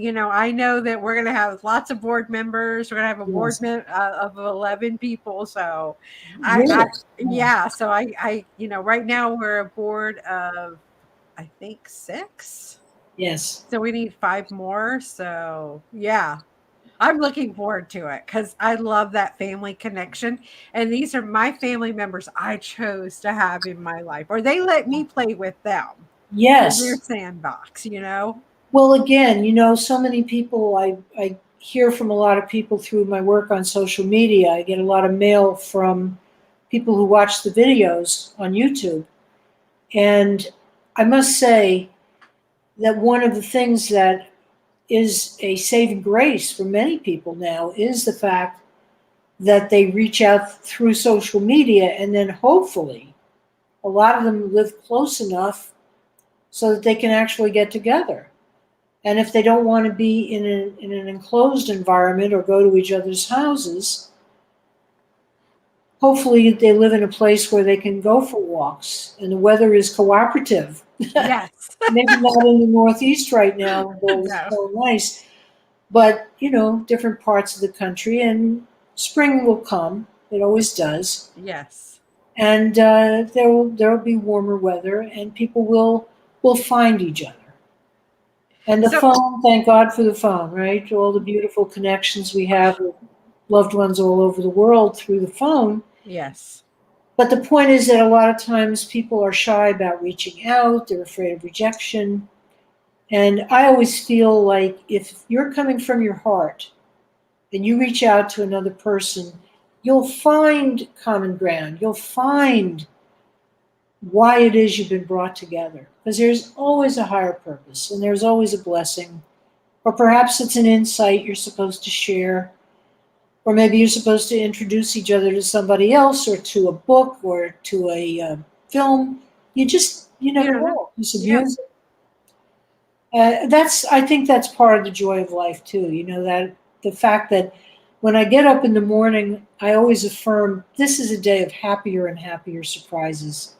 know that we're going to have lots of board members. We're going to have a board Yes, of 11 people. So, I really. Yeah. yeah. So right now we're a board of I think 6. Yes, So we need 5 more. So yeah. I'm looking forward to it because I love that family connection. And these are my family members I chose to have in my life, or they let me play with them in their yes. sandbox. Well, again, so many people, I hear from a lot of people through my work on social media. I get a lot of mail from people who watch the videos on YouTube. And I must say that one of the things that is a saving grace for many people now is the fact that they reach out through social media, and then hopefully a lot of them live close enough so that they can actually get together. And if they don't want to be in an enclosed environment or go to each other's houses, hopefully they live in a place where they can go for walks and the weather is cooperative. Yes. Maybe not in the Northeast right now, where it's No. so nice, but different parts of the country, and spring will come. It always does, Yes. and there will be warmer weather, and people will find each other. And the So, phone, thank God for the phone, right? All the beautiful connections we have with loved ones all over the world through the phone. yes. But the point is that a lot of times people are shy about reaching out, they're afraid of rejection. And I always feel like if you're coming from your heart and you reach out to another person, you'll find common ground. You'll find why it is you've been brought together. Because there's always a higher purpose and there's always a blessing. Or perhaps it's an insight you're supposed to share. Or maybe you're supposed to introduce each other to somebody else, or to a book, or to a film. You You never don't know. know. Piece of Yeah. music. I think that's part of the joy of life too. That the fact that when I get up in the morning, I always affirm this is a day of happier and happier surprises.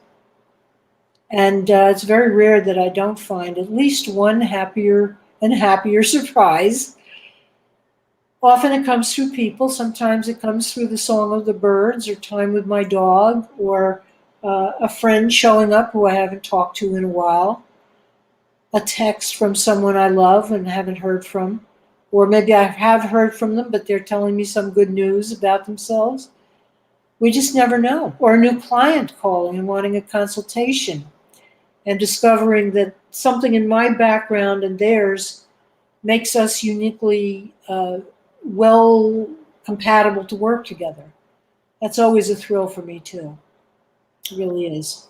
And it's very rare that I don't find at least one happier and happy or surprise. Often it comes through people. Sometimes it comes through the song of the birds or time with my dog or a friend showing up who I haven't talked to in a while. A text from someone I love and haven't heard from. Or maybe I have heard from them, but they're telling me some good news about themselves. We just never know. Or a new client calling and wanting a consultation and discovering that something in my background and theirs makes us uniquely well compatible to work together. That's always a thrill for me too. It really is.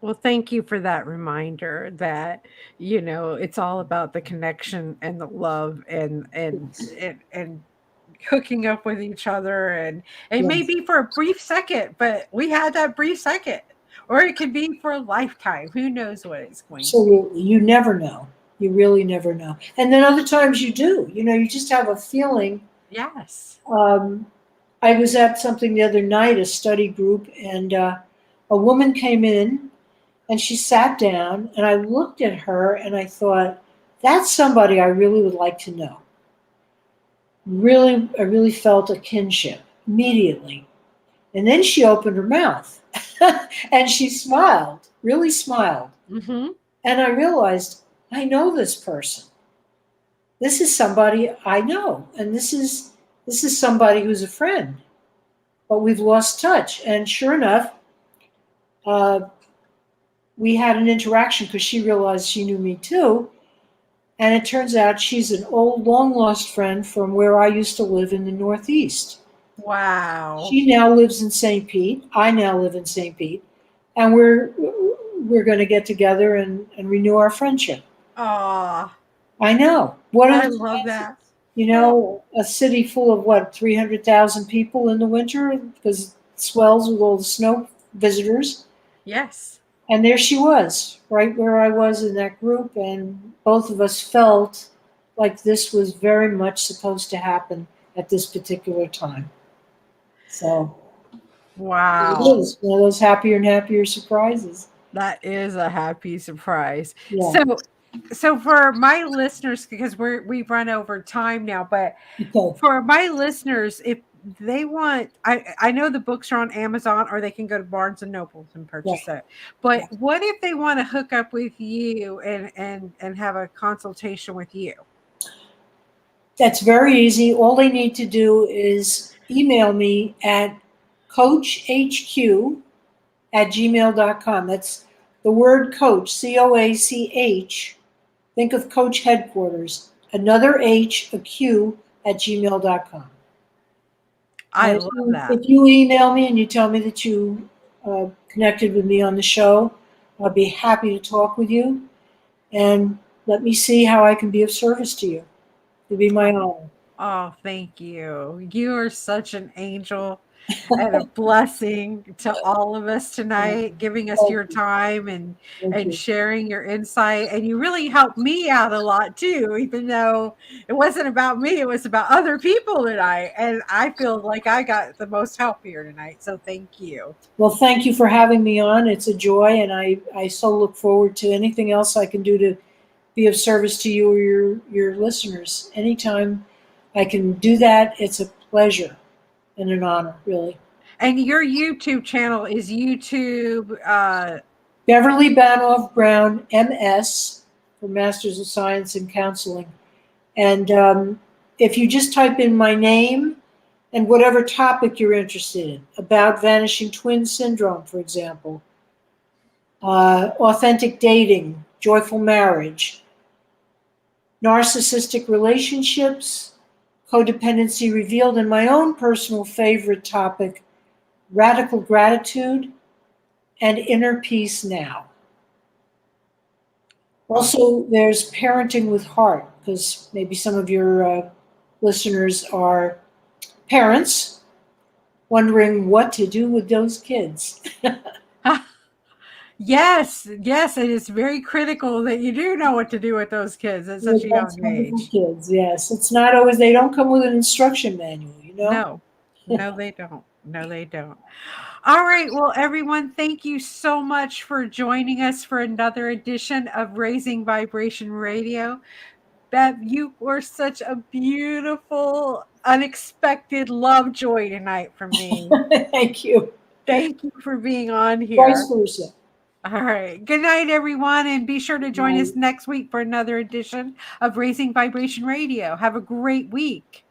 Well, thank you for that reminder that, it's all about the connection and the love Yes. and hooking up with each other, and Yes. maybe for a brief second, but we had that brief second. Or it could be for a lifetime. Who knows what it's going to be? Absolutely. You never know. You really never know. And then other times you do. You just have a feeling. Yes. I was at something the other night, a study group, and a woman came in and she sat down, and I looked at her and I thought, that's somebody I really would like to know. Really, I really felt a kinship immediately. And then she opened her mouth and she smiled, really smiled. Mm-hmm. And I realized, I know this person. This is somebody I know. And this is somebody who's a friend. But we've lost touch. And sure enough, we had an interaction because she realized she knew me too. And it turns out she's an old, long lost friend from where I used to live in the Northeast. Wow. She now lives in St. Pete. I now live in St. Pete. And we're going to get together and renew our friendship. Aw, I know. What are I the love chances? that. A city full of what, 300,000 people in the winter because it swells with all the snow visitors. Yes. And there she was, right where I was in that group. And both of us felt like this was very much supposed to happen at this particular time. So it Wow. is one of those happier and happier surprises. That is a happy surprise. Yeah. So for my listeners, because we've run over time now, but Okay. for my listeners, if they want, I know the books are on Amazon, or they can go to Barnes and Nobles and Yeah. purchase it. But Yeah. what if they want to hook up with you and have a consultation with you? That's very easy. All they need to do is email me at coachhq@gmail.com. That's the word coach, COACH. Think of Coach Headquarters. Another H, a Q @gmail.com. I And love that. if you email me and you tell me that you connected with me on the show, I'll be happy to talk with you and let me see how I can be of service to you. It'd be my honor. Oh, thank you. You are such an angel and a blessing to all of us tonight, giving us Thank your you. time Thank and you. sharing your insight. And you really helped me out a lot too, even though it wasn't about me, it was about other people tonight. And I feel like I got the most help here tonight. So thank you. Well, thank you for having me on. It's a joy, and I so look forward to anything else I can do to be of service to you or your listeners. Anytime I can do that, it's a pleasure and an honor, really. And your YouTube channel is YouTube. Beverly Banov Brown M.S. for Masters of Science in Counseling. And if you just type in my name and whatever topic you're interested in, about vanishing twin syndrome, for example, authentic dating, joyful marriage, narcissistic relationships, codependency revealed, and my own personal favorite topic, radical gratitude and inner peace now. Also, there's parenting with heart, because maybe some of your listeners are parents wondering what to do with those kids. Yes, yes, it is very critical that you do know what to do with those kids at such With a those young wonderful age. kids, yes. It's not always, they don't come with an instruction manual. No, no, they don't. No, they don't. All right. Well, everyone, thank you so much for joining us for another edition of Raising Vibration Radio. Bev, you were such a beautiful, unexpected love joy tonight for me. Thank you. Thank you for being on Vice here. versa. All right. Good night, everyone. And be sure to join us next week for another edition of Raising Vibration Radio. Have a great week.